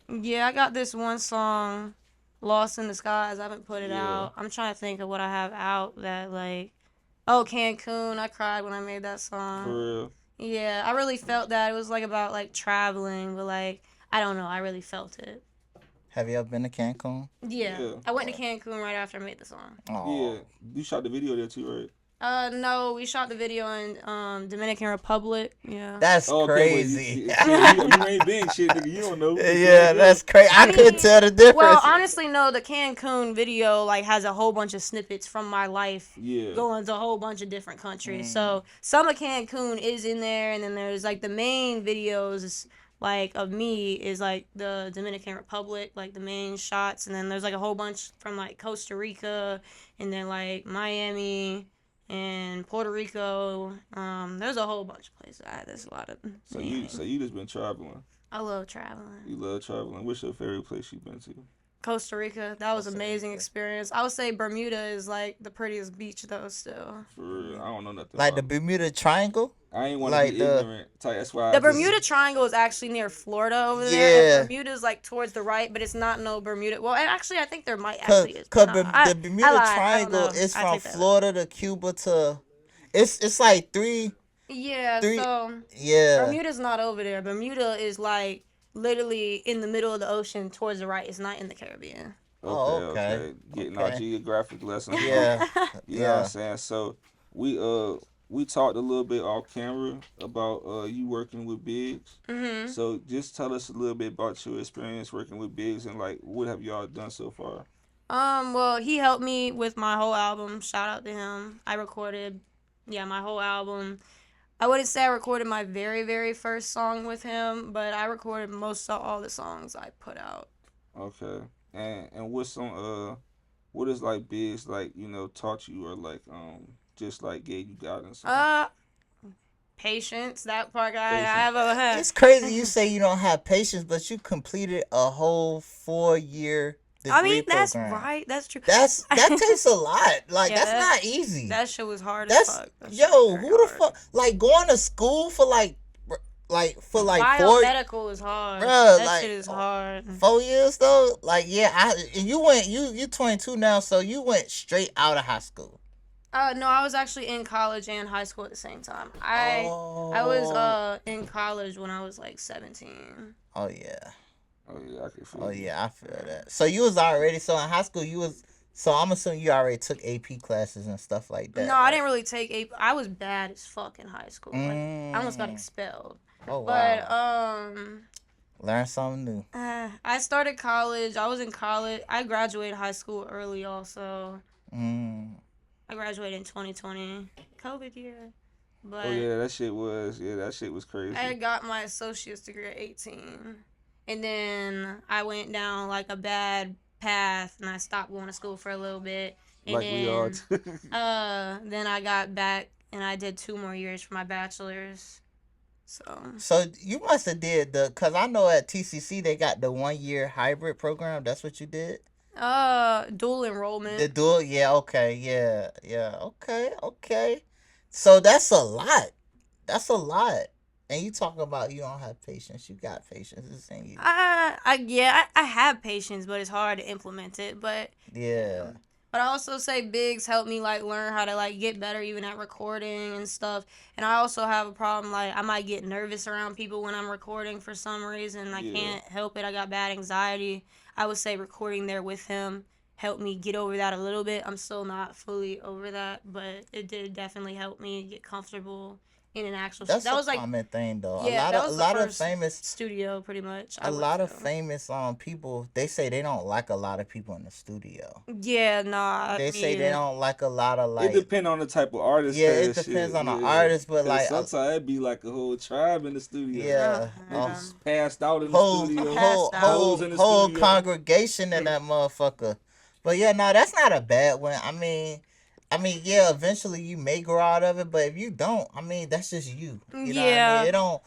Yeah, I got this one song, Lost in the Skies. I haven't put it Yeah. out. I'm trying to think of what I have out that like, oh, Cancun. I cried when I made that song. For real. Yeah, I really felt that. It was like about like traveling, but like I don't know, I really felt it. Have you ever been to Cancun? Yeah. I went to Cancun right after I made the song. Oh. Yeah, you shot the video there too, right? No, we shot the video in Dominican Republic. Yeah. That's crazy. You ain't been shit, nigga. You don't know. Yeah, that's crazy. I couldn't tell the difference. Well, honestly, no. The Cancun video like has a whole bunch of snippets from my life. Yeah. Going to a whole bunch of different countries. So some of Cancun is in there, and then there's like the main videos like of me is like the Dominican Republic, like the main shots, and then there's like a whole bunch from like Costa Rica, and then like Miami. And Puerto Rico, there's a whole bunch of places. There's a lot of. So you just been traveling. I love traveling. You love traveling. What's your favorite place you've been to? Costa Rica. That was an amazing experience. I would say Bermuda is like the prettiest beach though. Still. For real, I don't know nothing. Like the Bermuda Triangle. I ain't want to be ignorant. That's why. The Bermuda Triangle is actually near Florida over there. Yeah. And Bermuda's like towards the right, but it's not no Bermuda. Well, actually, I think there might actually is. Because the Bermuda Triangle is from Florida to Cuba to. It's like three. Yeah. Bermuda's not over there. Bermuda is like literally in the middle of the ocean towards the right. It's not in the Caribbean. Okay. Getting our geographic lessons. Yeah. You know what I'm saying? So we talked a little bit off camera about you working with Biggs. Mm-hmm. So just tell us a little bit about your experience working with Biggs and like what have y'all done so far? Well, he helped me with my whole album. Shout out to him. I recorded, my whole album. I wouldn't say I recorded my very, very first song with him, but I recorded most of all the songs I put out. Okay. And what song what is like Biggs like, taught you or like just like gave you guidance? Patience. That part I have a It's crazy you say you don't have patience, but you completed a whole 4-year degree that's program. right. That's true. That takes a lot. Like that's not easy. That shit was hard as fuck. Who the fuck like going to school for like biomedical is hard. Bruh, that shit is hard. 4 years though. Like you 22 now, so you went straight out of high school. No, I was actually in college and high school at the same time. I was in college when I was like 17. Oh yeah. I can feel. Oh yeah, I feel that. So you was already in high school. So I'm assuming you already took AP classes and stuff like that. No, I didn't really take AP. I was bad as fuck in high school. Like, I almost got expelled. Oh wow. But learn something new. I started college. I was in college. I graduated high school early also. I graduated in 2020, COVID year. But that shit was crazy. I got my associate's degree at 18. And then I went down like a bad path and I stopped going to school for a little bit. And like then, we all then I got back and I did 2 more years for my bachelor's. So you must have did cause I know at TCC they got the 1-year hybrid program. That's what you did? Dual enrollment. The dual, yeah, okay, yeah, okay. So that's a lot. And you talk about you don't have patience. You got patience. It's in you. I have patience, but it's hard to implement it. But yeah. But I also say Biggs helped me like learn how to like get better even at recording and stuff. And I also have a problem like I might get nervous around people when I'm recording for some reason. I can't help it. I got bad anxiety. I would say recording there with him helped me get over that a little bit. I'm still not fully over that, but it did definitely help me get comfortable in an actual. That's that was a like common thing though. Yeah, a lot of famous studio pretty much. A lot of famous people they say they don't like a lot of people in the studio. Yeah, nah. They say they don't like a lot of like. It depends on the type of artist. Yeah, it depends on the artist, but like sometimes it'd be like a whole tribe in the studio. Yeah, just passed out in the studio. Whole congregation in that motherfucker. But yeah, no, that's not a bad one. I mean, yeah, eventually you may grow out of it, but if you don't, I mean, that's just you. You know what I mean?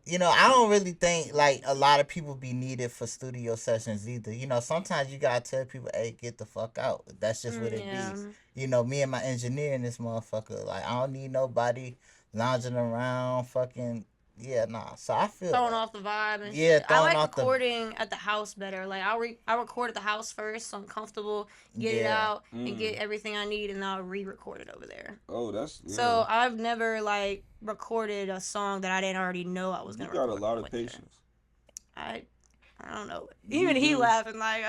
I don't really think like a lot of people be needed for studio sessions either. Sometimes you gotta tell people, "Hey, get the fuck out." That's just what it Yeah. be. Me and my engineer in this motherfucker. Like, I don't need nobody lounging around, fucking. Yeah, nah. So I feel Throwing that. off the vibe and Yeah, shit. I throwing like off the. recording at the house better. Like I record at the house first, so I'm comfortable, get it Yeah. out, and get everything I need, and I'll re-record it over there. Oh, that's So I've never like recorded a song that I didn't already know I was You gonna got a record. lot of patience. I I don't know. You Even he do. laughing like,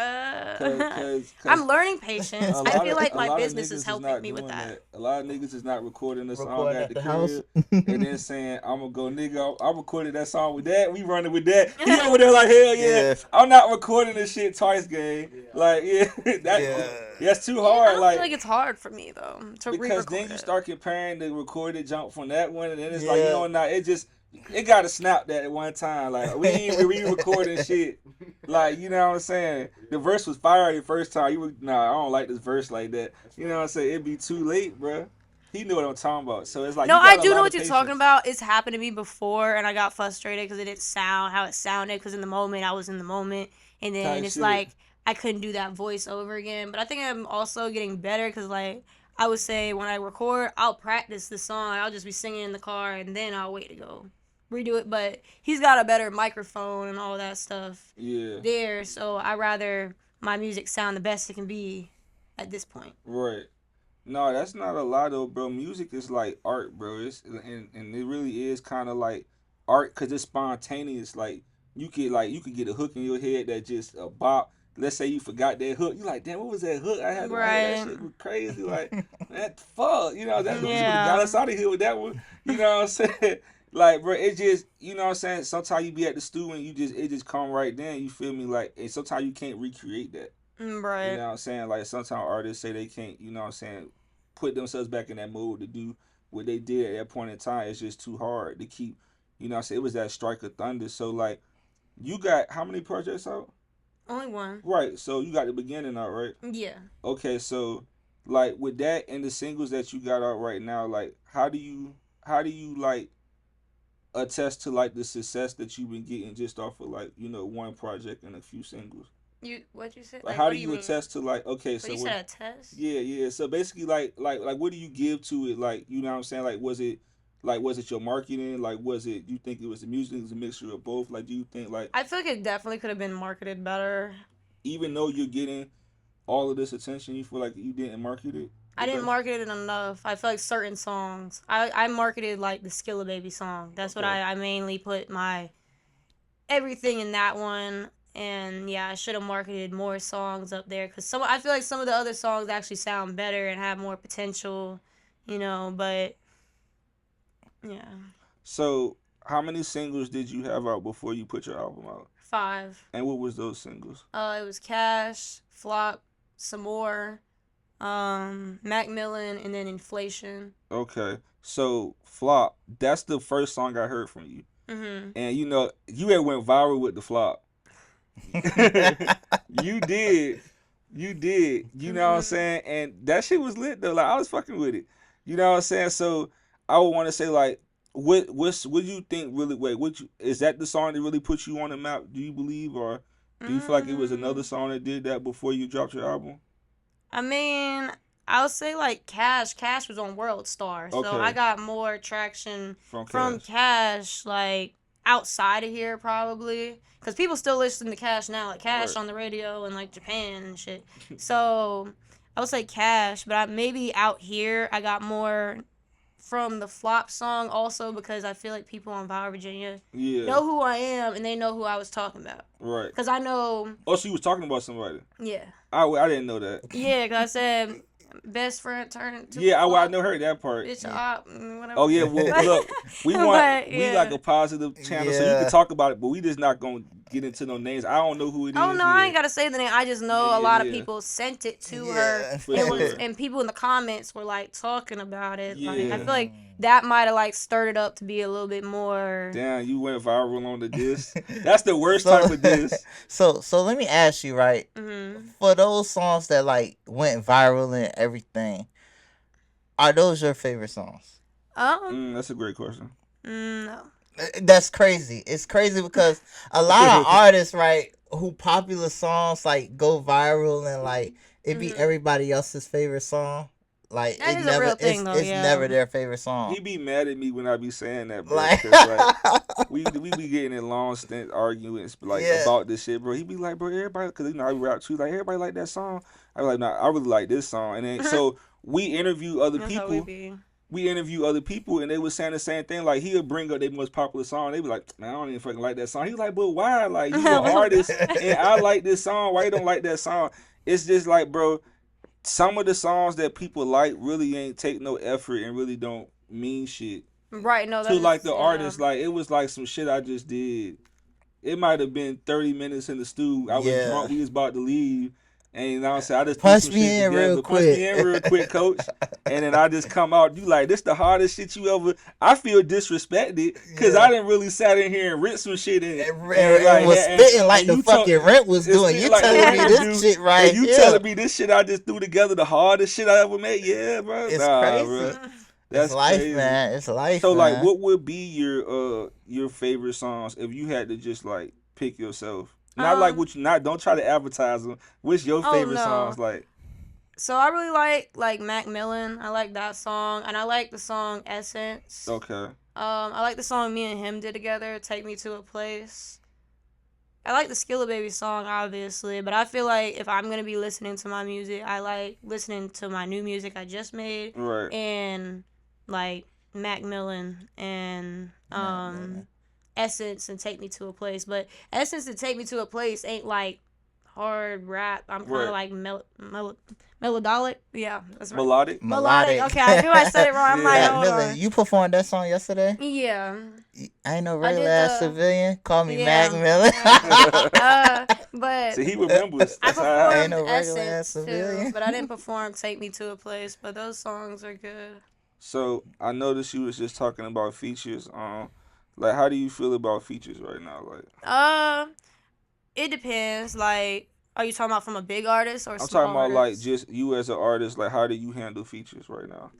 Cause I'm learning patience. I feel like a my lot of business niggas is is helping not me with doing that. that. A lot of niggas is not recording the song Recording at at the the house. crib and then saying, "I'm gonna go, nigga. I recorded that song with that. We running with that." He over there like, "Hell yeah, Yeah. I'm not recording this shit twice, gang." Like, yeah, that's too Yeah, I hard. don't feel like it's hard for me though to Because then re-record you it. start comparing the recorded jump from that one, and then it's like, Yeah. not it got to snap that at one time. Like, we ain't re-recording shit. Like, you know what I'm saying? The verse was fire the first time. I don't like this verse like that. You know what I'm saying? It'd be too late, bro. He knew what I'm talking about. So it's like, No, you I got a do know lot what of you're patience. talking about. It's happened to me before, and I got frustrated because it didn't sound how it sounded. Because in the moment, I was in the moment, and then Type it's shit. like I couldn't do that voice over again. But I think I'm also getting better because, like, I would say when I record, I'll practice the song. I'll just be singing in the car, and then I'll wait to go redo it. But he's got a better microphone and all that stuff Yeah. there, so I rather my music sound the best it can be at this point. Right. No, that's not a lot though, bro. Music is like art, bro. And it really is kind of like art because it's spontaneous. Like you could get a hook in your head that just a bop. Let's say you forgot that hook. You like, damn, what was that hook I had in my head? That Right. shit was crazy. Like, man, fuck. That would have got Yeah. us out of here with that one. You know what I'm saying? Like, bro, it just, you know what I'm saying? Sometimes you be at the studio and it just come right then. You feel me? Like, and sometimes you can't recreate that. You Right. know what I'm saying? Like, sometimes artists say they can't, you know what I'm saying, put themselves back in that mode to do what they did at that point in time. It's just too hard to keep, you know what I'm saying? It was that strike of thunder. So, like, you got how many projects out? Only one. Right. So, you got the beginning out, right? Yeah. Okay. So, like, with that and the singles that you got out right now, like, how do you, like, attest to, like, the success that you've been getting just off of, like, one project and a few singles? What you said? Like, how do you attest to, like, okay, So so you said a test? yeah. So basically, like, what do you give to it? Like, you know what I'm saying? Like, was it your marketing? Like, you think it was the music? It was a mixture of both? Like, do you think, like, I feel like it definitely could have been marketed better. even though you're getting all of this attention, you feel like you didn't market it? I didn't market it enough. I feel like certain songs. I marketed like the Skilla Baby song. That's what I mainly put my everything in that one. And yeah, I should have marketed more songs up there because I feel like some of the other songs actually sound better and have more potential, but yeah. So, how many singles did you have out before you put your album out? 5. And what was those singles? It was Cash, Flop, Some More, Macmillan, and then Inflation. Okay. So, Flop, that's the first song I heard from you. Mm-hmm. And you had went viral with the Flop. You did. You know what I'm saying? And that shit was lit though. Like, I was fucking with it. You know what I'm saying? So I would want to say, like, what do you think really? Wait, is that the song that really put you on the map? Do you believe, or do you feel like it was another song that did that before you dropped your album? I mean, I'll say like Cash. Cash was on World Star, so Okay. I got more traction From Cash, like outside of here probably, because people still listen to Cash now, like Cash Right. on the radio in like Japan and shit. So I would say Cash, but maybe out here I got more from the Flop song also because I feel like people in Vile, Virginia know who I am and they know who I was talking about. Right. Because I know. Oh, so you was talking about somebody? Yeah. I didn't know that. Yeah, because I said best friend turned to I know heard that part. bitch whatever. Oh yeah, well look, we like a positive channel, so you Yeah. can talk about it, but we just not gonna get into no names. I don't know who it is. Oh no, I ain't gotta say the name. I just know Yeah, a lot yeah. of people sent it to Yeah, her. for It was, sure. and people in the comments were like talking about it. Like, I Yeah. feel like that might have like stirred it up to be a little bit more. Damn, you went viral on the diss. That's the worst So- type of diss. So let me ask you, right? Mm-hmm. For those songs that like went viral and everything, are those your favorite songs? That's a great question. No. That's crazy. It's crazy because a lot of artists, right, who popular songs like go viral and like it be everybody else's favorite song. Like That is a real thing, though. it's Yeah. never their favorite song. He be mad at me when I be saying that, bro. Like, Cause like we be getting in long stint arguments like yeah, about this shit, bro. He be like, bro, everybody, cause you know I rap too. Like everybody like that song. I be like, nah, I really like this song. And then so we interview other That's how we people. be. We interview other people, and they was saying the same thing. Like he'll bring up their most popular song. They be like, man, I don't even fucking like that song. He like, but why? Like you an artist, and I like this song. Why you don't like that song? It's just like, bro, some of the songs that people like really ain't take no effort and really don't mean shit Right. No. to That like is, the artist. Like it was like some shit I just did. It might have been 30 minutes in the stew. I was yeah. drunk. We was about to leave. And you know what I'm saying? I just Punch put some me shit in together. real Punch me in quick. real quick, coach. And then I just come out. You like, this the hardest shit you ever. I feel disrespected because Yeah. I didn't really sat in here and ripped some shit in. And like, was spitting like and the you fucking Rent was it's doing. spitting You like telling the me Rent this do, shit right and you here. telling me this shit I just threw together the hardest shit I ever made? Yeah, bro. It's nah, crazy. bro. It's That's life, crazy. man. It's life, So like, man. what would be your favorite songs if you had to just like pick yourself? Not like what you not. Don't try to advertise them. What's your favorite no. songs like? So I really like Mac Millen. I like that song, and I like the song Essence. Okay. I like the song me and him did together, Take Me to a Place. I like the Skilla Baby song, obviously, but I feel like if I'm gonna be listening to my music, I like listening to my new music I just made, Right. and like Mac Millen and Essence and Take Me to a Place. But Essence and Take Me to a Place ain't like hard rap. I'm kind of Right. like melodic. Yeah, that's right. Melodic. Melodic. Okay, I knew I said it wrong. I'm like, Yeah. hold Millen, on. you performed that song yesterday? Yeah. I ain't no I did regular ass the- civilian. Call me Yeah. Mac Millen. But See, he remembers. I That's how Ain't performed no regular ass Essence civilian. too, but I didn't perform Take Me to a Place. But those songs are good. So I noticed you was just talking about features. Like how do you feel about features right now? Like It depends. Like, are you talking about from a big artist or a I'm small talking about like artist? just you as an artist. Like how do you handle features right now?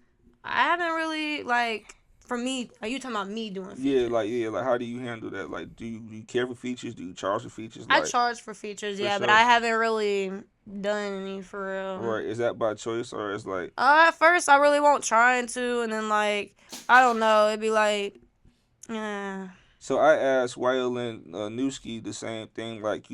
I haven't really like. For me, are you talking about me doing features? Yeah, like how do you handle that? Like do you care for features? Do you charge for features? I Like, charge for features, for yeah, but sure. I haven't really done any for real. Right, is that by choice or is like At first, I really won't trying to, and then like I don't know, it'd be like, yeah. so I asked Weil and Newski the same thing. Like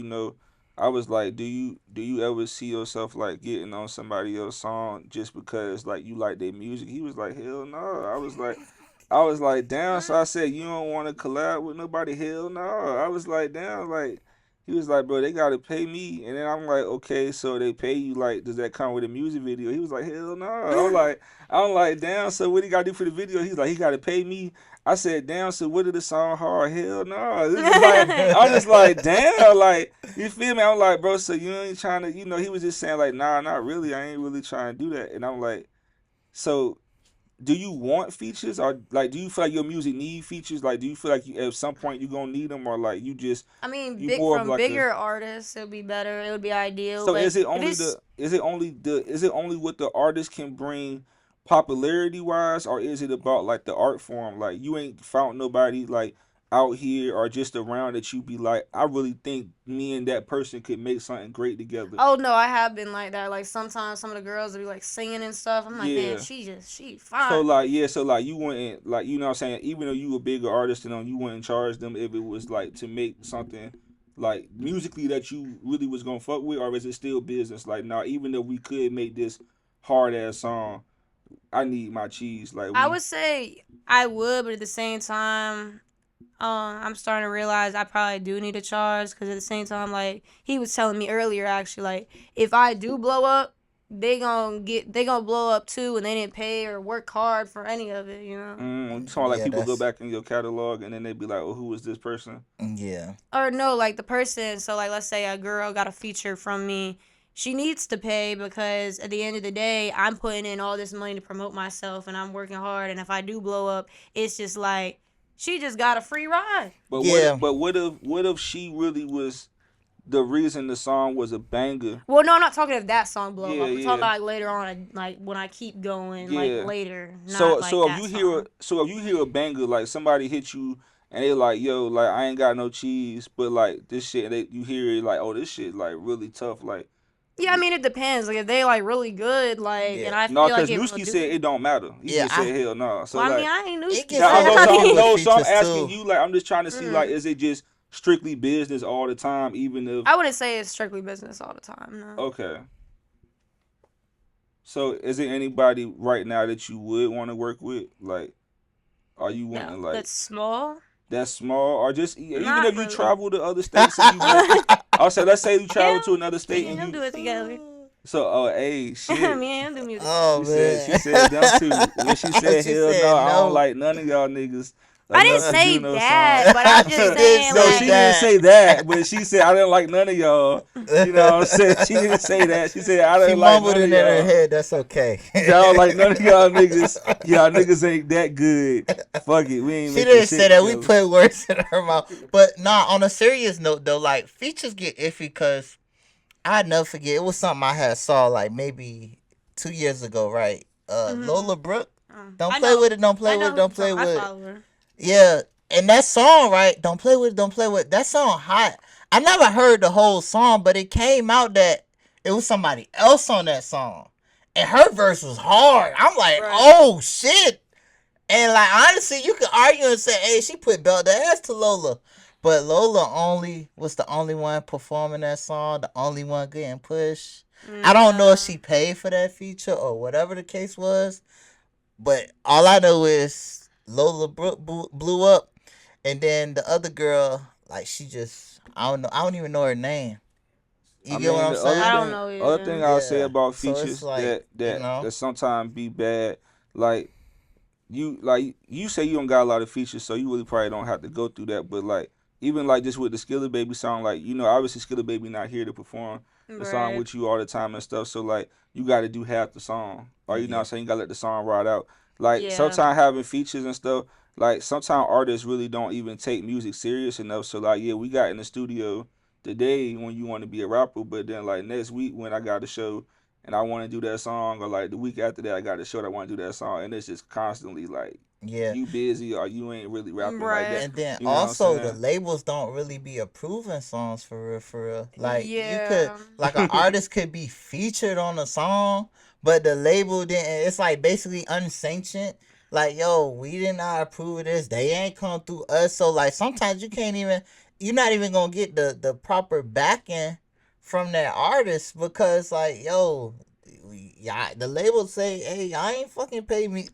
I was like, do you ever see yourself like getting on somebody else's song just because like you like their music? He was like, hell no. I was like, damn. So I said, you don't want to collab with nobody? Hell no. I was like, damn. Like he was like, bro, they gotta pay me. And then I'm like, okay, so they pay you. Like, does that come with a music video? He was like, hell no. I'm like, damn. So what he gotta do for the video? He's like, he gotta pay me. I said, damn, so what did the song hard? Hell no. This is like, I'm just like, damn, like, you feel me? I'm like, bro, so you ain't trying to, he was just saying, like, nah, not really. I ain't really trying to do that. And I'm like, so do you want features? Or, like, do you feel like your music need features? Like, do you feel like at some point you going to need them? Or, like, you just, I mean, you more of from like bigger artists, it would be better. It would be ideal. so but is it if only it's- is it only what the artist can bring popularity wise, or is it about like the art form? Like you ain't found nobody like out here or just around that you be like, I really think me and that person could make something great together. Oh no, I have been like that. Like sometimes some of the girls will be like singing and stuff. I'm like, Yeah. man, she fine. So like so like you wouldn't like what I'm saying, even though you a bigger artist than them, you wouldn't charge them if it was like to make something like musically that you really was gonna fuck with, or is it still business? Like nah, even though we could make this hard ass song, I need my cheese. Like I would say I would, but at the same time, I'm starting to realize I probably do need a charge because at the same time, like he was telling me earlier, actually, like if I do blow up, they gonna blow up too, and they didn't pay or work hard for any of it, you know. you talking like Yeah, people go that's- back in your catalog and then they be like, oh, who is this person? Yeah. Or no, like the person. So like, let's say a girl got a feature from me. She needs to pay because at the end of the day, I'm putting in all this money to promote myself and I'm working hard. And if I do blow up, it's just like she just got a free ride. But Yeah. what if she really was the reason the song was a banger? Well, no, I'm not talking if that song blow Yeah, up. I'm yeah. talking about like later on, like when I keep going, Yeah. like later. Not So like so that if you song. hear a banger, like somebody hit you and they like, yo, like I ain't got no cheese, but like this shit, you hear it like, oh, this shit like really tough, like. Yeah, I mean it depends. Like if they like really good, like, Yeah. and I No, feel like because it will Newski do. said it don't matter. He Yeah, just said hell no. So Well, I mean, like, I ain't it Newski. gets no, So, tricky with no, so I'm features, asking too. you, like, I'm just trying to see, like, is it just strictly business all the time, even if I wouldn't say it's strictly business all the time. No. okay. So is there anybody right now that you would want to work with? Like, are you wanting No, like that's small. that small, or just even Not if you really. travel to other states and you want, I'll say, let's say you travel to another Me state and and him do you, it together. so oh hey shit. Me and him do music. Oh She man. said them two. When she said She hell said no, I don't no. like none of y'all niggas I didn't enough to say do no song. that, but I'm She just did saying No, say she like. didn't that. say that, but she said I didn't like none of y'all. You know what I'm saying? She didn't say that. She said I She didn't like mumbled none it of in her y'all. head. That's okay. Y'all like none of y'all niggas. Y'all niggas ain't that good. Fuck it, we ain't She making didn't shit say that. We together. put words in her mouth. But nah, on a serious note though, like features get iffy because I never forget. It was something I had saw like maybe 2 years ago, right? Lola Brooke. Don't I play know. with it. Don't play I with know it. who Don't you're play talking. I with it. follow her. Yeah, and that song, right? Don't play with it. Don't play with it. That song hot. I never heard the whole song, but it came out that it was somebody else on that song, and her verse was hard. I'm like, Right. oh shit. And like honestly, you could argue and say, "Hey, she put belt the ass to Lola," but Lola only was the only one performing that song, the only one getting pushed. I don't know if she paid for that feature or whatever the case was, but all I know is Lola blew up, and then the other girl, like she just, I don't know, I don't even know her name. You I get what mean, I'm the other I saying? don't thing, know other either. thing I'll say Yeah. about So it's features like, that sometimes be bad, like you say you don't got a lot of features, so you really probably don't have to go through that. But like even like just with the Skilla Baby song, like obviously Skilla Baby not here to perform the song Right. with you all the time and stuff. So like you got to do half the song, or you know what I'm saying, you got to let the song ride out. Like Yeah. sometimes having features and stuff, like sometimes artists really don't even take music serious enough. So like yeah, we got in the studio today when you want to be a rapper, but then like next week when I got a show and I want to do that song, or like the week after that I got a show that I want to do that song, and it's just constantly like Yeah. you busy or you ain't really rapping like Right. that. And then You know what I'm also the saying? labels don't really be approving songs for real, for real. Like you could, Yeah. like an artist could be featured on a song, but the label didn't. It's like basically unsanctioned. Like yo, we did not approve of this. They ain't come through us. So like sometimes you can't even. You're not even gonna get the proper backing from that artist because like yo, yeah, the label say, hey, I ain't fucking pay me.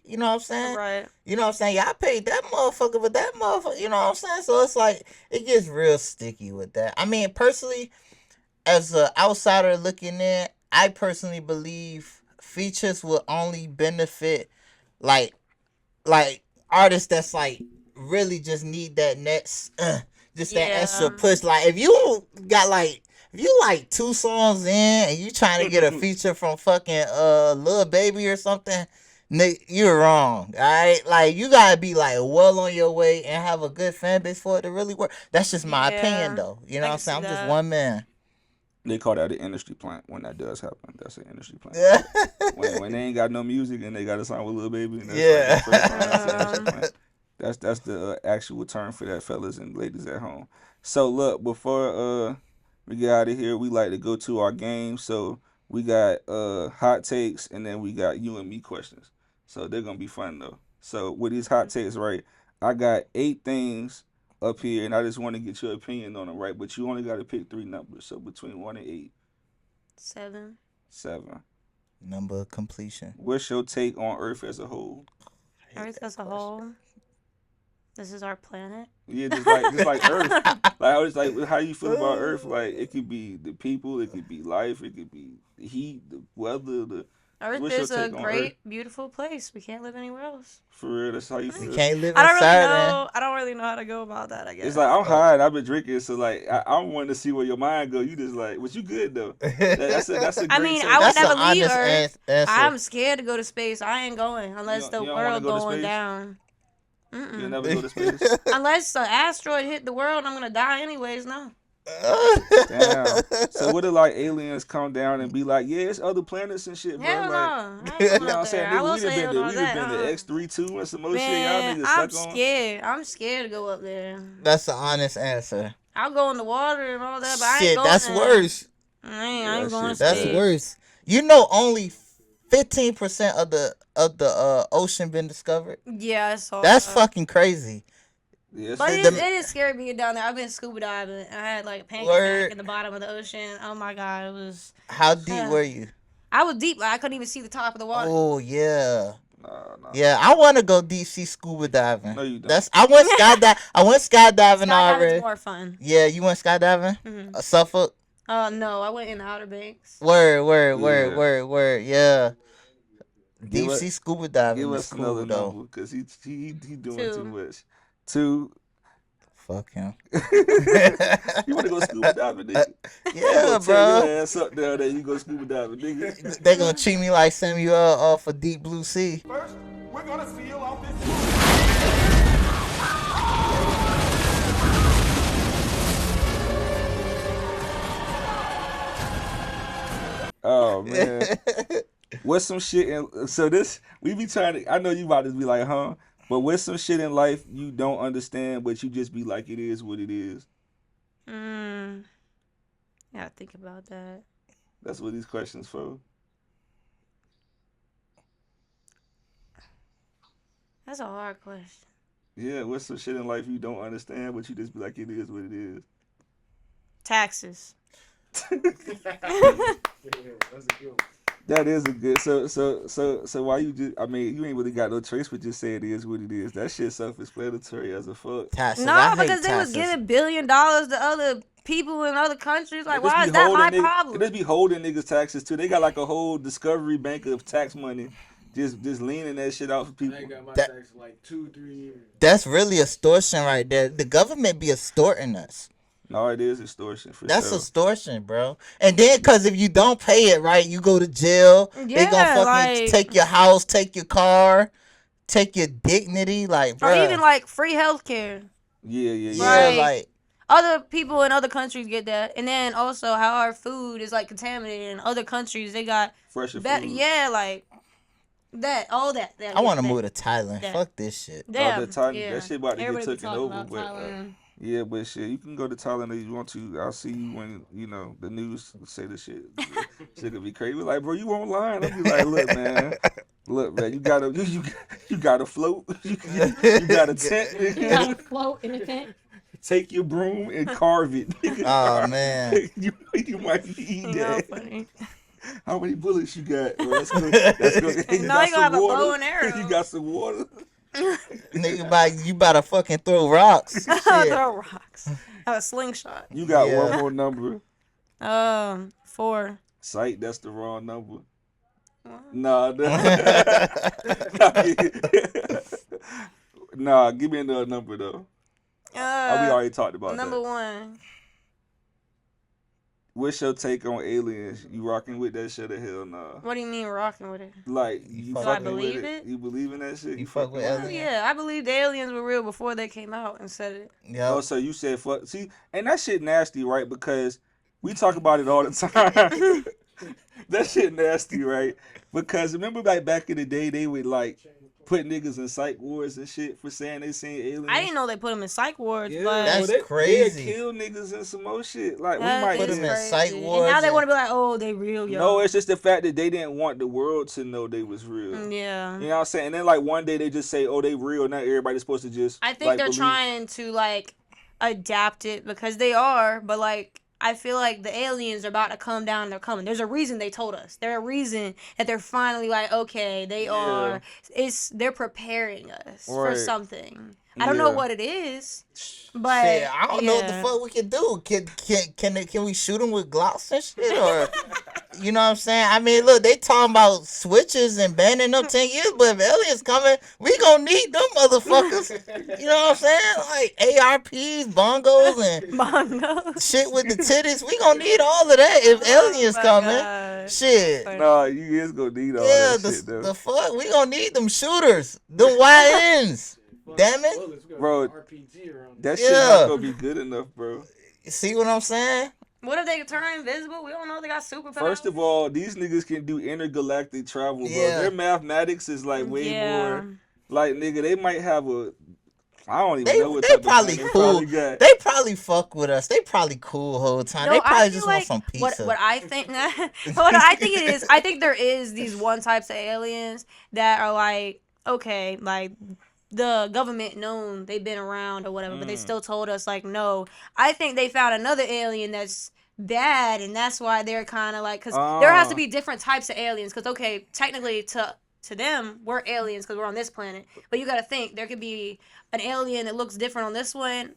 You know what I'm saying? Right. You know what I'm saying? Yeah, I paid that motherfucker, but that motherfucker, you know what I'm saying? So it's like, it gets real sticky with that. I mean, personally, as an outsider looking in, I personally believe features will only benefit, like, like artists that's like, really just need that next, just that extra Yeah. push. Like, if you got like, if you like 2 songs in and you trying to get a feature from fucking Lil Baby or something, you're wrong. Alright? Like you gotta be like well on your way and have a good fan base for it to really work. That's just my opinion Yeah. though. You know I what I'm can saying? see I'm just that. one man. They call that an industry plant when that does happen. That's an industry plant. Yeah. When they ain't got no music and they got a song with Lil Baby, and that's Yeah. like the first song, that's an industry plant. That's the actual term for that, fellas and ladies at home. So look, before we get out of here, we like to go to our game. So we got hot takes, and then we got you and me questions. So they're gonna be fun though. So with these hot takes, right? I got 8 things up here, and I just want to get your opinion on them, right? But you only got to pick 3 numbers. So between 1 and 8, 7. 7. Number of completion. What's your take on Earth as a whole? Earth as a whole. This is our planet. Yeah, just like Earth. Like I was like, how you feel about Earth? Like it could be the people, it could be life, it could be the heat, the weather. Earth What's your is a take on great, Earth? beautiful place. We can't live anywhere else. For real, that's how you You feel. can't live I don't really inside know. I don't really know how to go about that. I guess. It's like I'm high and I've been drinking, so like I'm wanting to see where your mind go. You just like, but you good though. That's a great I mean, take. I would That's never an leave honest Earth. answer. I'm scared to go to space. I ain't going unless the you don't wanna world go to going space? down. You'll Mm-mm. never go to space. Unless the asteroid hit the world, I'm gonna die anyways. No. Damn. So what if like aliens come down and be like, yeah, it's other planets and shit, bro? Hell Like, no. I ain't you going know what up I'm saying? there. I Nigga, will we done say been hell to no we to done that. been to X-32 and some more shit. Y'all Man, niggas I'm stuck on. scared. I'm scared to go up there. That's the honest answer. I'll go in the water and all that, but I ain't Shit, going that's there. worse. I ain't That going to shit That's space. bad. worse. You know, only 15% of the ocean been discovered. Yeah, I saw That's that. fucking crazy. Yes. But The- it is scary being down there. I've been scuba diving. I had like a panic Word. attack in the bottom of the ocean. Oh my god, it was. How deep were you? I was deep. Like, I couldn't even see the top of the water. Oh yeah. Nah. Yeah, I want to go deep sea scuba diving. No, you don't. That's I went skydiving. I went skydiving Skydiving's already. more fun. Yeah, you went skydiving? Mhm. Suffolk? No, I went in the Outer Banks. Word. Yeah. Give Deep us, sea scuba diving give is us cool another though. number because he doing Two. too much. 2. Fuck him. You want to go scuba diving, nigga? Yeah, Tear your bro. ass up down there. You go scuba diving, nigga. They gonna treat me like Samuel off of Deep Blue Sea. First, we're gonna seal off this. Oh man. What's some shit in so this we be trying to I know you about to be like, huh? But what's some shit in life you don't understand but you just be like it is what it is? I gotta think about that. That's what these questions for. That's a hard question. Yeah, what's some shit in life you don't understand but you just be like it is what it is? Taxes. Yeah, that's a good one. That is a good so why you just I mean you ain't really got no choice but just say it is what it is. That shit self-explanatory as a fuck. Taxes. No, I hate because they was taxes. giving $1 billion to other people in other countries. Like, They just why be is that my holding problem? They just be holding niggas taxes too. They got like a whole discovery bank of tax money, just leaning that shit out for I people. ain't got my That- tax for like 2-3 years. That's really extortion right there. The government be extorting us. No, it is extortion for That's sure. extortion, bro. And then, cause if you don't pay it right, you go to jail. They Yeah, gonna fucking like- take your house, take your car, take your dignity, like, bro. Or even like free healthcare. Yeah. yeah, Right. like, Other people in other countries get that, and then also how our food is like contaminated in other countries. They got Fresher better. food. Yeah, like that. All that. I want to move to Thailand. that. Fuck this shit. Damn. that Thailand- yeah. that shit about to get Everybody be taken talking over, about but, Thailand. Yeah, but shit, you can go to Thailand if you want to. I'll see you when you know the news say the shit. Shit could be crazy. We're like, bro, you won't lie. I'll be like, look, man, you gotta you gotta float. You got a tent. You gotta float in a tent. Take your broom and carve it. Oh, man. you might need You know, that. funny. How many bullets you got? Well, that's good. That's good. You No, got you some gonna have a water? bow and arrow. You got some water. Nigga, you about to fucking throw rocks. Shit. Throw rocks. Have a slingshot. You got Yeah. one more number. 4. Sight, that's the wrong number. What? Nah, nah, give me another number though. We already talked about Number that. 1. What's your take on aliens? You rocking with that shit or hell nah? What do you mean rocking with it? Like you Do I fucking believe with it? You believe in that shit? You fuck with fucking Oh, aliens? yeah, I believe the aliens were real before they came out and said it. Oh, Yep. so you said fuck. See, and that shit nasty, right? Because we talk about it all the time. That shit nasty, right? Because remember, like back in the day, they would like put niggas in psych wards and shit for saying they seen aliens. I didn't know they put them in psych wards, Yeah, but That's they crazy. kill niggas and some more shit. Like we that might Put is 'em in crazy. psych And wards now they and- want to be like, oh, they real, yo. No, it's just the fact that they didn't want the world to know they was real. Yeah. You know what I'm saying? And then like one day they just say, "Oh, they real." Now everybody's supposed to just. I think like, they're believe. trying to like adapt it because they are, but like I feel like the aliens are about to come down. They're coming. There's a reason they told us. There's a reason that they're finally like, okay, they are. They're preparing us for Right. something. I don't know Yeah. what it is, but Shit, I don't know what the yeah. fuck we can do. Can we shoot them with Glocks and shit, or you know what I'm saying? I mean, look, they talking about switches and banning them 10 years, but if aliens coming, we gonna need them motherfuckers. You know what I'm saying? Like ARPs, bongos, and Bongo. shit with the titties. We gonna need all of that if aliens my coming. God. Shit. Nah, you is gonna need all Yeah, that shit though. the fuck, we gonna need them shooters, them YNs. Damn it. Bullets, we got Bro, RPG around. That shit Yeah. not gonna be good enough, bro. See what I'm saying? What if they turn invisible? We don't know if they got superpowers. First of all, these niggas can do intergalactic travel, bro. Yeah. Their mathematics is like way Yeah. more. Like nigga, they might have a. I don't even They know what they type of probably plan they cool. probably got. They probably fuck with us. They probably cool whole time. No, They I probably feel just like want some pizza. what I think what I think it is. I think there is these one types of aliens that are like, okay, like the government known they've been around or whatever, but they still told us like no. I think they found another alien that's bad, and that's why they're kind of like, because there has to be different types of aliens. Because okay, technically to them we're aliens because we're on this planet, but you got to think there could be an alien that looks different on this planet,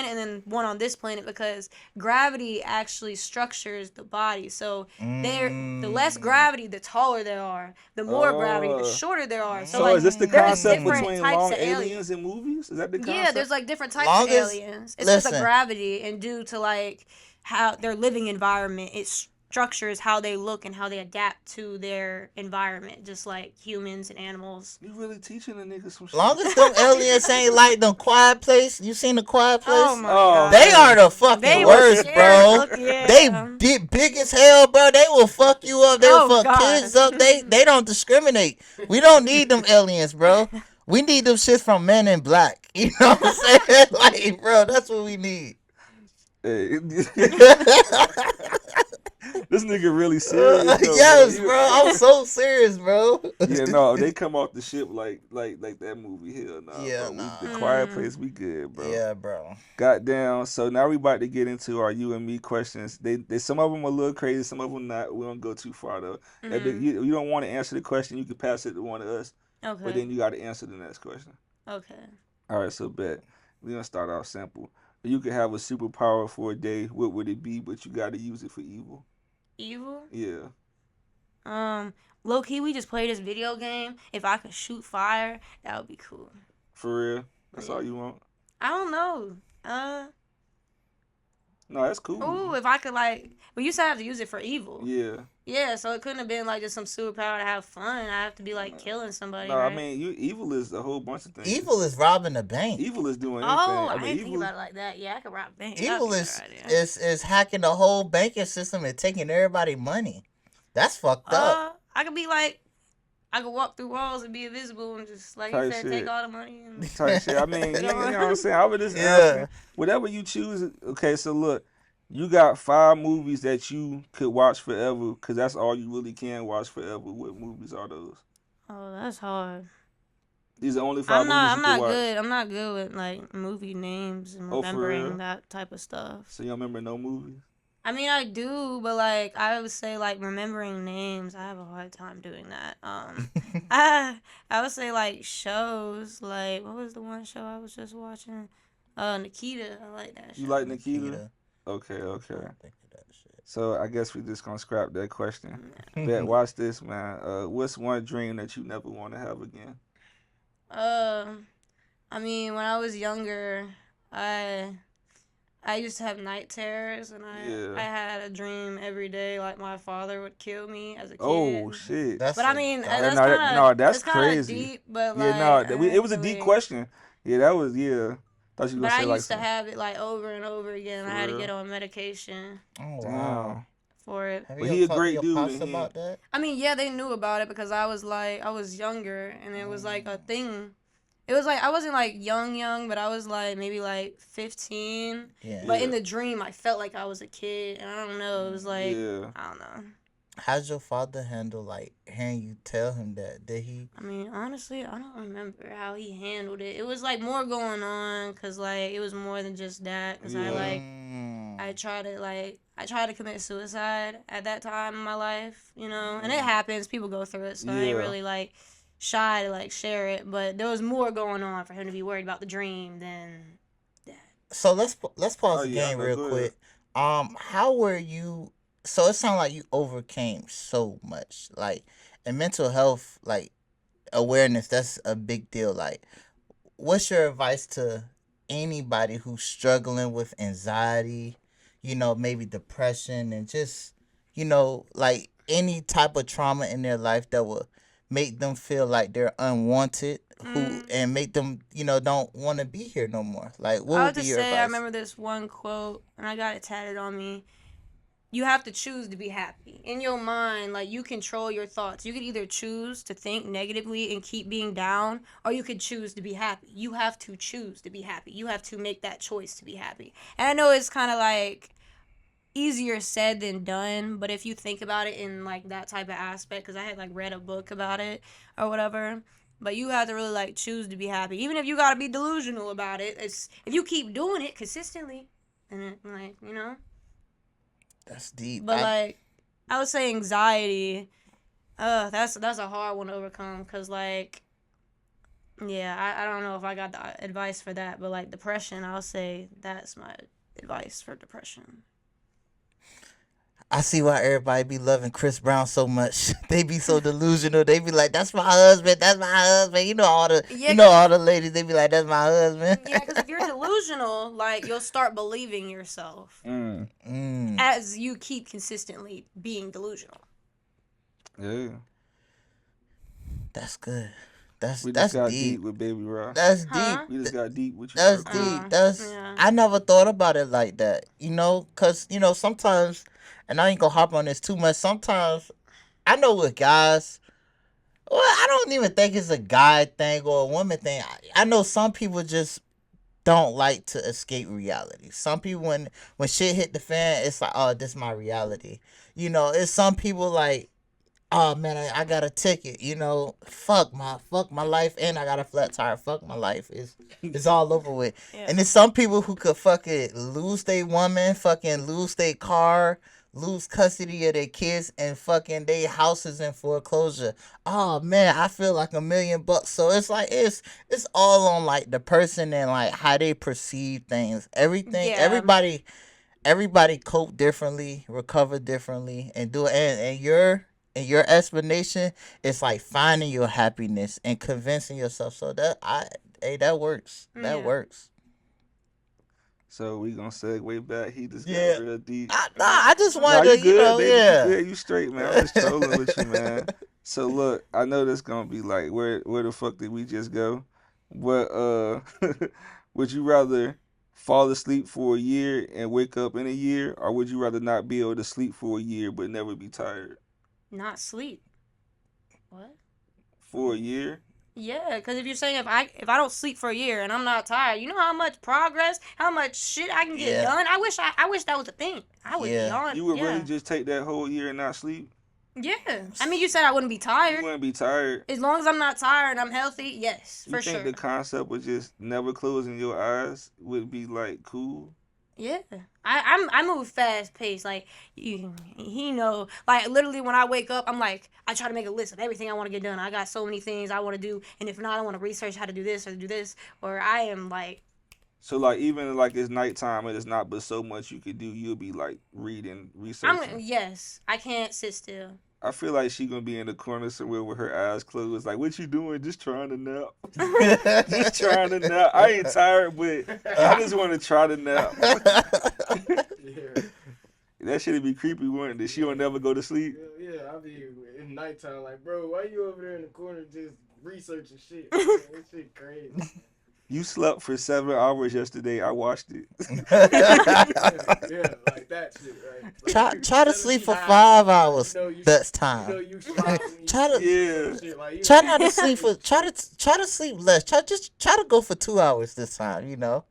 and then one on this planet because gravity actually structures the body. So they're the less gravity, the taller they are. The more gravity, the shorter they are. So, So like, is this the there's concept different between types long of aliens and movies? Is that the concept? Yeah, there's like different types of Longest- aliens. It's because of listen. gravity and due to like how their living environment, it structures how they look and how they adapt to their environment, just like humans and animals. You really teaching the niggas some shit. Long as them aliens ain't like them Quiet Place. You seen the Quiet Place? Oh my Oh, god. They are the fucking They were worst, scared bro. to look- yeah. They big as hell, bro. They will fuck you up. They will Oh, fuck God. kids up. They don't discriminate. We don't need them aliens, bro. We need them shit from Men in Black. You know what I'm saying? Like, bro, that's what we need. Hey. This nigga really serious. Though, Yes, bro. bro. I'm so serious, bro. Yeah, no, they come off the ship like that movie here. Nah, Yeah, bro. nah. The Quiet Place, we good, bro. Yeah, bro. Goddamn. So now we about to get into our you and me questions. They some of them a little crazy, some of them not. We don't go too far though. If you don't want to answer the question, you can pass it to one of us. Okay. But then you got to answer the next question. Okay. All right, so bet. We're gonna start off simple. You could have a superpower for a day. What would it be? But you got to use it for evil. Evil? Yeah. Low key, we just played this video game. If I could shoot fire, that would be cool. For real. That's all you want. I don't know. No, that's cool. Ooh, if I could like, well, you said I have to use it for evil. Yeah. Yeah, so it couldn't have been like just some superpower to have fun. I have to be like killing somebody. No, right? I mean, evil is a whole bunch of things. Evil is robbing a bank. Evil is doing anything. Oh, I mean, didn't think evil about it like that. Yeah, I could rob banks. Evil That'd be is, a better idea. is hacking the whole banking system and taking everybody money. That's fucked up. I could be like, I could walk through walls and be invisible and just like you Type said, shit. take all the money. And... type shit. I mean, you know what I'm saying? I would just Yeah. whatever you choose. Okay, so look, you got 5 movies that you could watch forever because that's all you really can watch forever. What movies are those? Oh, that's hard. These are only 5 movies I'm you not can watch. good. I'm not good with like movie names and Oh, for real? remembering that type of stuff. So you don't remember no movies? I mean, I do, but like I would say, like remembering names, I have a hard time doing that. I would say like shows. Like what was the one show I was just watching? Nikita. I like that show. You like Nikita? Nikita. Okay. I don't think of that shit. So I guess we just gonna scrap that question. Bet, watch this, man. What's one dream that you never want to have again? I mean, when I was younger, I used to have night terrors, and I had a dream every day like my father would kill me as a kid. Oh shit! That's But I mean, a- that's no, kind no, of that's kinda crazy. deep, but Yeah, like no, it was a deep question. Yeah, that was Thought you were But gonna I say like used to have it like over and over again. For I had to real? get on medication Oh, Damn. wow. for it. Have But you he ever a talked to great your dude, pops and he- about that? I mean, yeah, they knew about it because I was younger, and it was like a thing. It was like I wasn't like young, but I was like maybe like 15. Yeah. But in Yeah. the dream, I felt like I was a kid, and I don't know. It was like Yeah. I don't know. How'd your father handle like hearing you tell him that? Did he? I mean, honestly, I don't remember how he handled it. It was like more going on because like it was more than just that. Because Yeah. I tried to commit suicide at that time in my life, you know, and it happens. People go through it, so I ain't Yeah. really like shy to like share it. But there was more going on for him to be worried about the dream than that. So let's pause Oh, the yeah, game no, real go quick. How were you? So it sounded like you overcame so much, like, and mental health, like awareness. That's a big deal. Like, what's your advice to anybody who's struggling with anxiety? You know, maybe depression and just, you know, like any type of trauma in their life that will make them feel like they're unwanted, who Mm. and make them, don't want to be here no more? Like, what I would would be just your say I advice? remember this one quote, and I got it tatted on me. You have to choose to be happy. In your mind, like, you control your thoughts. You could either choose to think negatively and keep being down, or you could choose to be happy. You have to choose to be happy. You have to make that choice to be happy. And I know it's kind of like easier said than done, but if you think about it in like that type of aspect, because I had like read a book about it or whatever, but you have to really like choose to be happy, even if you gotta be delusional about it. It's if you keep doing it consistently, and it, like, That's deep. but like I would say anxiety, that's a hard one to overcome, because like, yeah, I don't know if I got the advice for that, but like depression, I'll say that's my advice for depression. I see why everybody be loving Chris Brown so much. They be so delusional. They be like, "That's my husband. That's my husband." Yeah, All the ladies. They be like, "That's my husband." yeah, because if you're delusional, like, you'll start believing yourself Mm, as you keep consistently being delusional. Yeah. that's good. We That's just got deep. deep with Baby Ross. That's Huh? deep. We just got deep with you. That's real quick. deep. That's Yeah. I never thought about it like that. Cause sometimes, and I ain't gonna harp on this too much. Sometimes I know with guys. Well, I don't even think it's a guy thing or a woman thing. I know some people just don't like to escape reality. Some people, when shit hit the fan, it's like, oh, this my reality. It's some people like, oh man, I got a ticket. Fuck my life, and I got a flat tire. Fuck my life. It's all over with. Yeah. And there's some people who could fucking lose their woman, fucking lose their car, lose custody of their kids, and fucking their houses in foreclosure. Oh man, I feel like $1,000,000. So it's like it's all on like the person and like how they perceive things. Everything, Yeah. everybody cope differently, recover differently, and do it. And your explanation is like finding your happiness and convincing yourself. So that works. That Yeah. works. So we gonna segue back. He just Yeah. got real deep. I just Nah, wanted you to, good, baby. yeah. You good. You straight, man. I'm just trolling with you, man. So look, I know this gonna be like, where the fuck did we just go? But would you rather fall asleep for a year and wake up in a year, or would you rather not be able to sleep for a year but never be tired? Not sleep. What? For a year? Yeah, because if you're saying if I don't sleep for a year and I'm not tired, you know how much progress, how much shit I can get Yeah. done. I wish that was a thing. I would Yeah. be on. You would yeah. really just take that whole year and not sleep? Yeah. I mean, you said I wouldn't be You tired. wouldn't be tired. As long as I'm not tired and I'm healthy, yes, You for think sure. the concept of just never closing your eyes would be like cool? Yeah, I move fast paced. Like he know. Like literally, when I wake up, I'm like I try to make a list of everything I want to get done. I got so many things I want to do, and if not, I want to research how to do this or do this. Or I am like, So like even like it's nighttime and it's not but so much you could do, you'll be like reading, researching. yes, I can't sit still. I feel like she gonna be in the corner somewhere with her eyes closed, like, what you doing? Just trying to nap. Just trying to nap. I ain't tired, but I just want to try to nap. Yeah. That shit'd be creepy, wouldn't it? She don't never go to sleep. Yeah, I be in nighttime like, bro, why you over there in the corner just researching shit? Man, this shit crazy. You slept for 7 hours yesterday. I watched it. Yeah, like that shit, right? Try to sleep for 5 hours. You know you- That's You time. know you sloppy, Try to- Yeah. shit, like, you- Try not to sleep for. Try to sleep less. Try to go for 2 hours this time. Like, you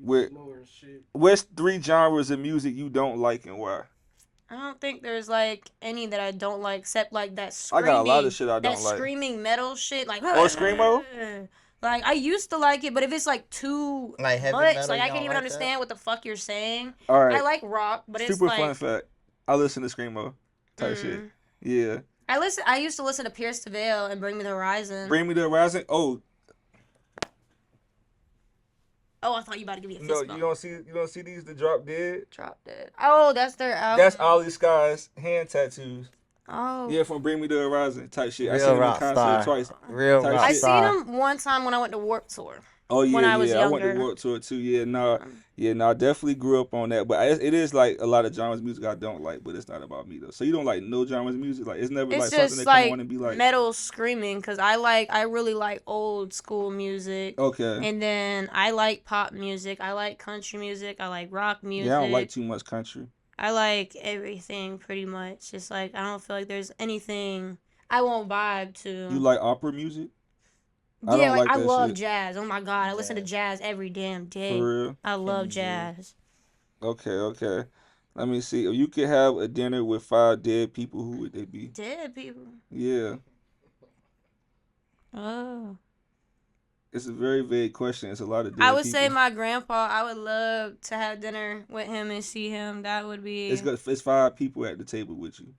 With- snoring shit. What's 3 genres of music you don't like and why? I don't think there's like any that I don't like except like that I screaming. got a lot of shit I don't that like. screaming metal shit like. Or screamo? Like I used to like it, but if it's like too Like heavy much, metal, like you I don't can't even like understand what the fuck you're saying. All right. I like rock, but it's Super like. fun fact. I listen to screamo type shit. Mm. Yeah. I used to listen to Pierce the Veil and Bring Me the Horizon. Bring Me the Horizon. Oh Oh, I thought you about to give me a fist no, bump. you don't see these the Drop Dead. Drop Dead. Oh, that's their album. That's Ollie Sky's hand tattoos. Oh. Yeah, from Bring Me the Horizon type shit. I Real seen him in rock concert star. twice. Real Type rock I shit. seen star. him one time when I went to Warped Tour. Oh yeah, when I was yeah. I went to younger. Warped Tour too. Yeah, no. I definitely grew up on that. But it is like a lot of genres of music I don't like, but it's not about me though. So you don't like no genres of music? Like it's never It's like something just that come like on and be like, metal screaming because I really like old school music. okay, And then I like pop music. I like country music. I like rock music. yeah, I don't like too much country. I like everything pretty much. It's like I don't feel like there's anything I won't vibe to. You like opera music? I Yeah, don't like like I that love shit. jazz. Oh my god, I listen to jazz every damn day. For real? I love Kenny G. jazz. Okay. Let me see. If you could have a dinner with 5 dead people, who would they be? Dead people. Yeah. Oh. It's a very vague question. It's a lot of dead I would people. say my grandpa. I would love to have dinner with him and see him. That would be. It's 5 people at the table with you.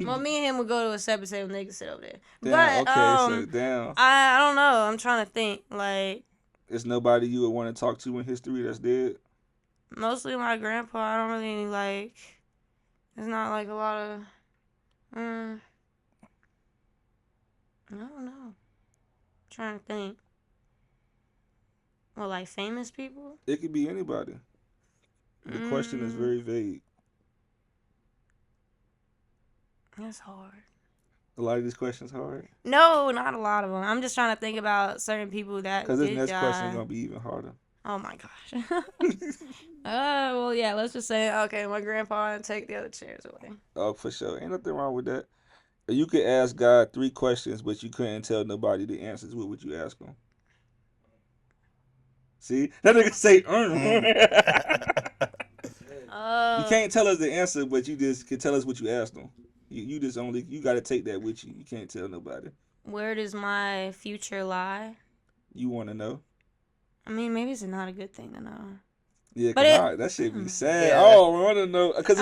Well, me and him would go to a separate table and they could sit over there. Damn, But okay, so damn. I don't know. I'm trying to think. Like It's nobody you would want to talk to in history that's dead? mostly my grandpa. I don't really like. It's not like a lot of. I don't know. Trying to think. Well, like famous people? It could be anybody. The question is very vague. That's hard. A lot of these questions hard. No, not a lot of them. I'm just trying to think about certain people that Because this did next die. question is going to be even harder. Oh my gosh. Well, yeah, let's just say, okay, my grandpa and take the other chairs away. Oh, for sure. Ain't nothing wrong with that. If you could ask God 3 questions, but you couldn't tell nobody the answers, what would you ask him? See? That nigga say, You can't tell us the answer, but you just can tell us what you asked him. You just only, you got to take that with you. You can't tell nobody. Where does my future lie? You want to know? I mean, maybe it's not a good thing to know. Yeah, But cause that shit be sad. Yeah. Oh, I want to know. Because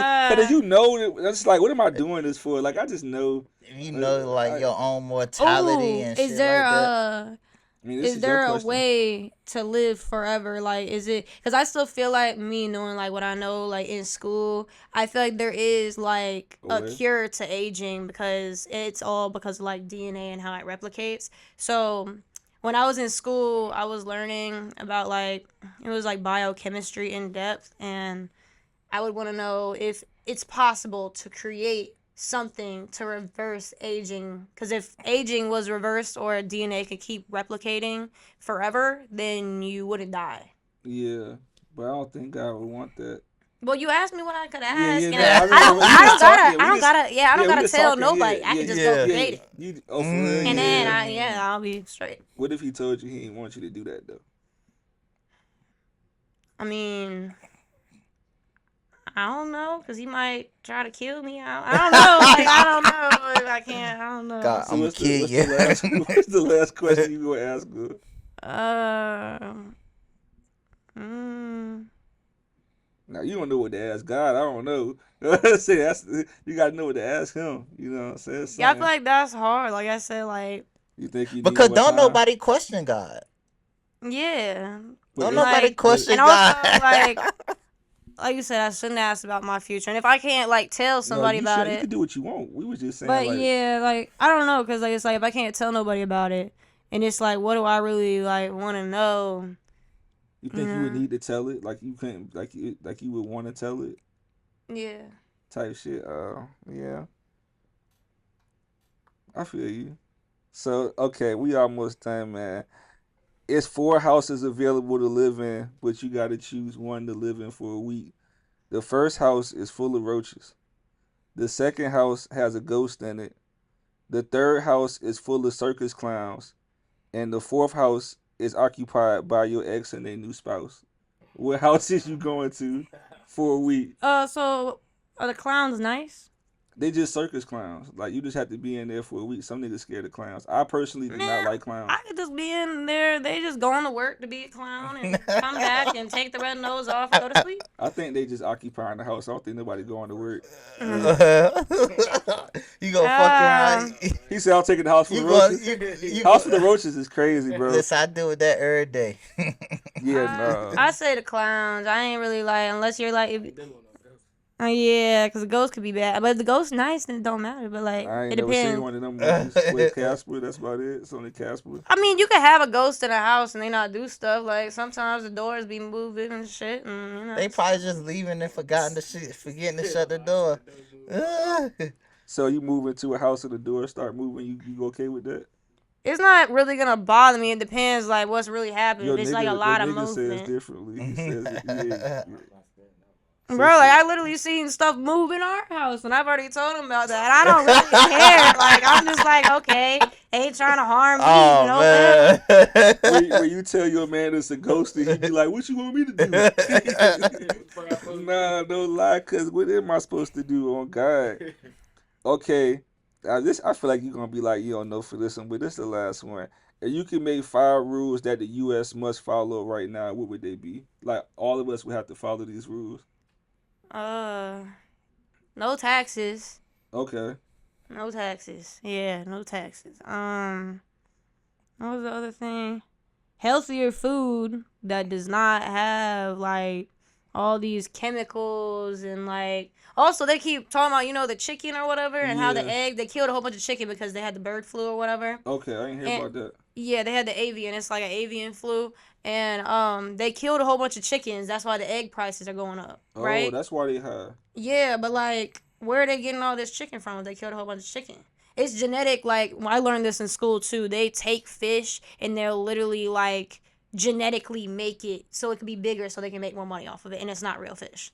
you know, that's like, what am I doing this for? Like, I just know. You know, like your own mortality and shit is there like that. I mean, this is there a your question. way to live forever? Like, is it? Because I still feel like me knowing like what I know, like in school, I feel like there is like a way? cure to aging because it's all because of like DNA and how it replicates. So when I was in school, I was learning about like it was like biochemistry in depth, and I would want to know if it's possible to create something to reverse aging, because if aging was reversed or DNA could keep replicating forever, then you wouldn't die. Yeah, but I don't think God would want that. Well, you asked me what I could ask. Yeah, and no, I I don't remember gotta just tell talking, nobody. yeah, I can yeah, just yeah. go create it, For real, and yeah. then I'll be straight. What if he told you he didn't want you to do that though? I mean, I don't know, because he might try to kill me. I don't know. Like, I don't know if I can't. I don't know. God, I'm gonna what's kill you. what's the last question you gonna ask her? Now you don't know what to ask God. I don't know. Say you gotta know what to ask him. You know what I'm saying? Yeah, I feel like that's hard. Like I said, like You think you Because need more don't time? nobody question God. yeah. But Don't if- nobody Like, question and also God. like you said, I shouldn't ask about my future. And if I can't like tell somebody you about You it, can do what you want. We was just saying, but like, yeah, like I don't know, because like it's like if I can't tell nobody about it, and it's like, what do I really like want to know? you think you would need to tell it, like you couldn't, like you would want to tell it, Yeah. type shit. Yeah, I feel you. So okay, we almost done, man. It's 4 houses available to live in, but you got to choose one to live in for a week. The first house is full of roaches. The second house has a ghost in it. The third house is full of circus clowns. And the fourth house is occupied by your ex and their new spouse. What house is you going to for a week? So are the clowns nice? They just circus clowns. Like, you just have to be in there for a week. Some niggas scared of clowns. I personally do not like clowns. I could just be in there. They just going to work to be a clown and come back and take the red nose off and go to sleep. I think they just occupying the house. I don't think nobody going to work. You gonna fuck around. He said, I'll take the house for the roaches. House for the roaches is crazy, bro. Listen, I deal with that every day. Yeah, no. I say the clowns. I ain't really like, unless you're like, Yeah, because the ghost could be bad. But if the ghost nice, then it don't matter. But, like, I ain't it never seen depends. one of them movies with Casper. That's about it. It's only Casper. I mean, you could have a ghost in a house and they not do stuff. Like, sometimes the doors be moving and shit. And, you know. They probably just leaving and forgetting to shut the door. So you move into a house and the door start moving. You okay with that? It's not really gonna bother me. It depends, like, what's really happening. Your If it's like a nigga, lot of says movement, differently. He says, yeah. bro. Like, I literally seen stuff move in our house, and I've already told him about that. I don't really care. Like, I'm just like, okay, ain't trying to harm me. Oh, You know what I'm saying? When you tell your man it's a ghost, he be like, "What you want me to do?" Nah, don't lie. Cause what am I supposed to do on God? Okay, I feel like you're gonna be like you don't know for this one, but this is the last one. If you can make 5 rules that the U.S. must follow right now, what would they be? Like all of us would have to follow these rules. No taxes. Okay. No taxes. Yeah, no taxes. What was the other thing? Healthier food that does not have like all these chemicals and like also they keep talking about the chicken or whatever and how the Yeah. egg they killed a whole bunch of chicken because they had the bird flu or whatever. Okay, I ain't hear And about that. yeah, they had the avian. It's like an avian flu, and they killed a whole bunch of chickens. That's why the egg prices are going up, Oh, right? that's why they high. Yeah, but like, where are they getting all this chicken from? If they killed a whole bunch of chicken. It's genetic. Like, I learned this in school too. They take fish and they'll literally like genetically make it so it can be bigger, so they can make more money off of it, and it's not real fish.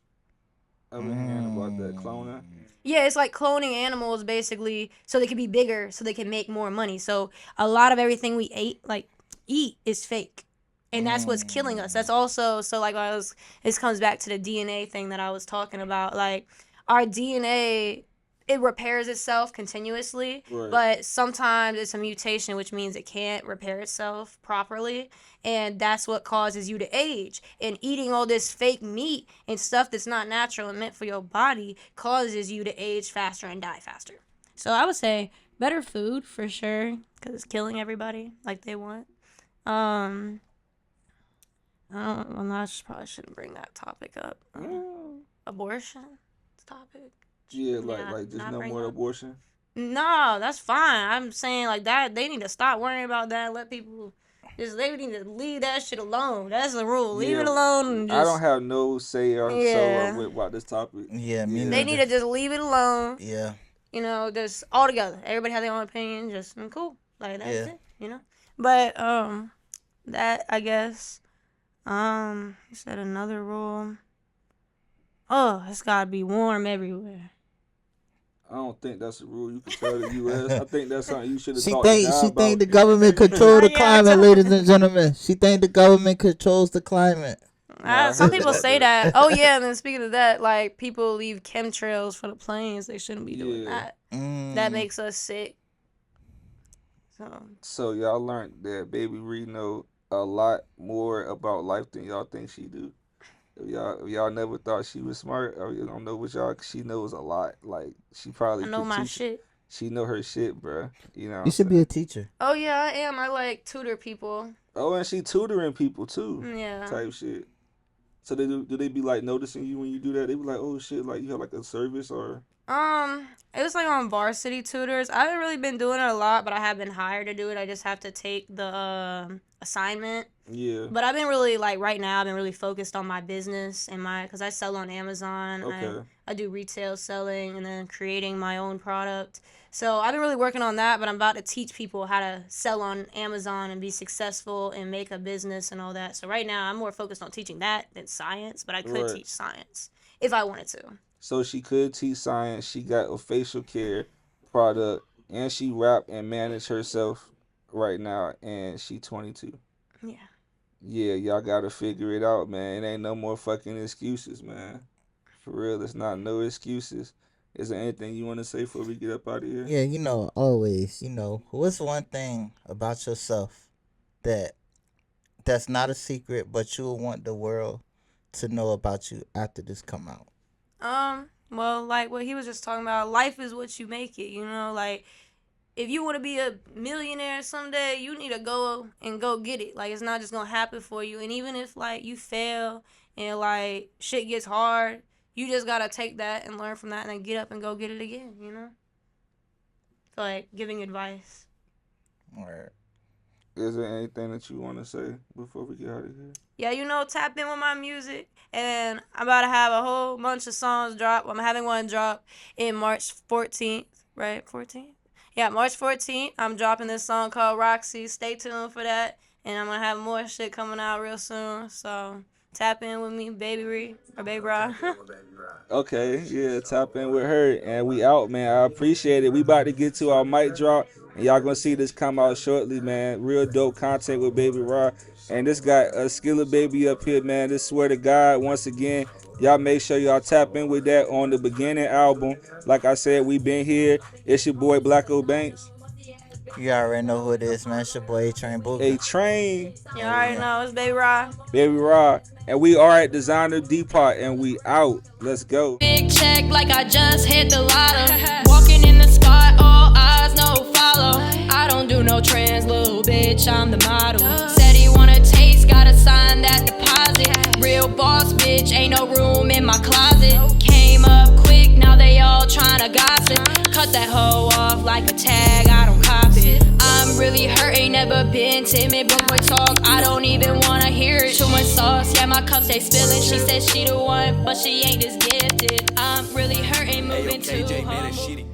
I've been hearing about that cloning. Yeah, it's like cloning animals basically so they can be bigger so they can make more money. So a lot of everything we eat is fake. And that's what's killing us. That's also so like this comes back to the DNA thing that I was talking about. Like our DNA it repairs itself continuously, Right. but sometimes it's a mutation, which means it can't repair itself properly, and that's what causes you to age. And eating all this fake meat and stuff that's not natural and meant for your body causes you to age faster and die faster. So I would say better food for sure, because it's killing everybody like they want. I probably shouldn't bring that topic up. Abortion topic. Yeah, like just no more abortion. No, that's fine. I'm saying like that. They need to stop worrying about that. And let people they need to leave that shit alone. That's the rule. Leave it alone. And just, I don't have no say or so about this topic. Yeah, me they neither. need to just leave it alone. Yeah. Just all together. Everybody has their own opinion. Just cool. Like that's it. But that I guess. You said another rule. Oh, it's gotta be warm everywhere. I don't think that's a rule you can tell the U.S. I think that's something you should have She talked think to God she about. think the government control the Yeah, climate, ladies and gentlemen. She think the government controls the climate. Some people say that. Oh yeah, and then speaking of that, like people leave chemtrails for the planes. They shouldn't be doing that. That makes us sick. So y'all learned that Baby Ree know a lot more about life than y'all think she do. If y'all never thought she was smart, or you don't know what she knows a lot. Like she probably I know could my teach. shit. She know her shit, bruh. You know. You should be a teacher. Oh yeah, I am. I like tutor people. Oh, and she tutoring people too. Yeah. Type shit. So do they be like noticing you when you do that? They be like, oh shit, like you have like a service or. It was like on Varsity Tutors. I haven't really been doing it a lot, but I have been hired to do it. I just have to take the assignment. Yeah. But I've been really like right now. I've been really focused on my business and because I sell on Amazon. Okay. I do retail selling and then creating my own product. So I've been really working on that. But I'm about to teach people how to sell on Amazon and be successful and make a business and all that. So right now I'm more focused on teaching that than science. But I could teach science if I wanted to. So she could teach science. She got a facial care product, and she rap and manage herself right now, and she 22. Yeah. Yeah, y'all gotta figure it out, man. It ain't no more fucking excuses, man. For real, it's not no excuses. Is there anything you want to say before we get up out of here? Yeah, always, what's one thing about yourself that's not a secret, but you'll want the world to know about you after this come out? Well, like what he was just talking about, life is what you make it, like if you want to be a millionaire someday, you need to go get it. Like it's not just going to happen for you. And even if like you fail and like shit gets hard, you just gotta take that and learn from that and then get up and go get it again, you know? So, like, giving advice. Word. Is there anything that you want to say before we get out of here? Yeah, you know, tap in with my music. And I'm about to have a whole bunch of songs drop. I'm having one drop in March 14th, right? 14th? Yeah, March 14th. I'm dropping this song called Roxy. Stay tuned for that. And I'm going to have more shit coming out real soon. So tap in with me, Baby Ree, or Baby Rod. Okay, yeah, tap in with her. And we out, man. I appreciate it. We about to get to our mic drop. And y'all gonna see this come out shortly, man. Real dope content with Baby Rod. And this got a Skilla Baby up here, man. This swear to God, once again, y'all make sure y'all tap in with that on the beginning album. Like I said, we been here. It's your boy Blacko Banks. You already know who it is, man. It's your boy A-Train Boogie. A-Train. You already know. It's Baby Rod. Baby Rod. And we are at Designer Depot, and we out. Let's go. Big check like I just hit the lotto. Walking in the spot, all eyes, no follow. I don't do no trans, little bitch, I'm the model. Said he wanna taste, gotta sign that deposit. Real boss bitch, ain't no room in my closet. Came up quick, now they all tryna gossip. Cut that hoe off like a tag, I don't cop it. I'm really hurt, ain't never been timid. But boy talk, I don't even wanna hear it. Too much sauce, yeah, my cups they spilling. She said she the one, but she ain't as gifted. I'm really hurting, moving too humble.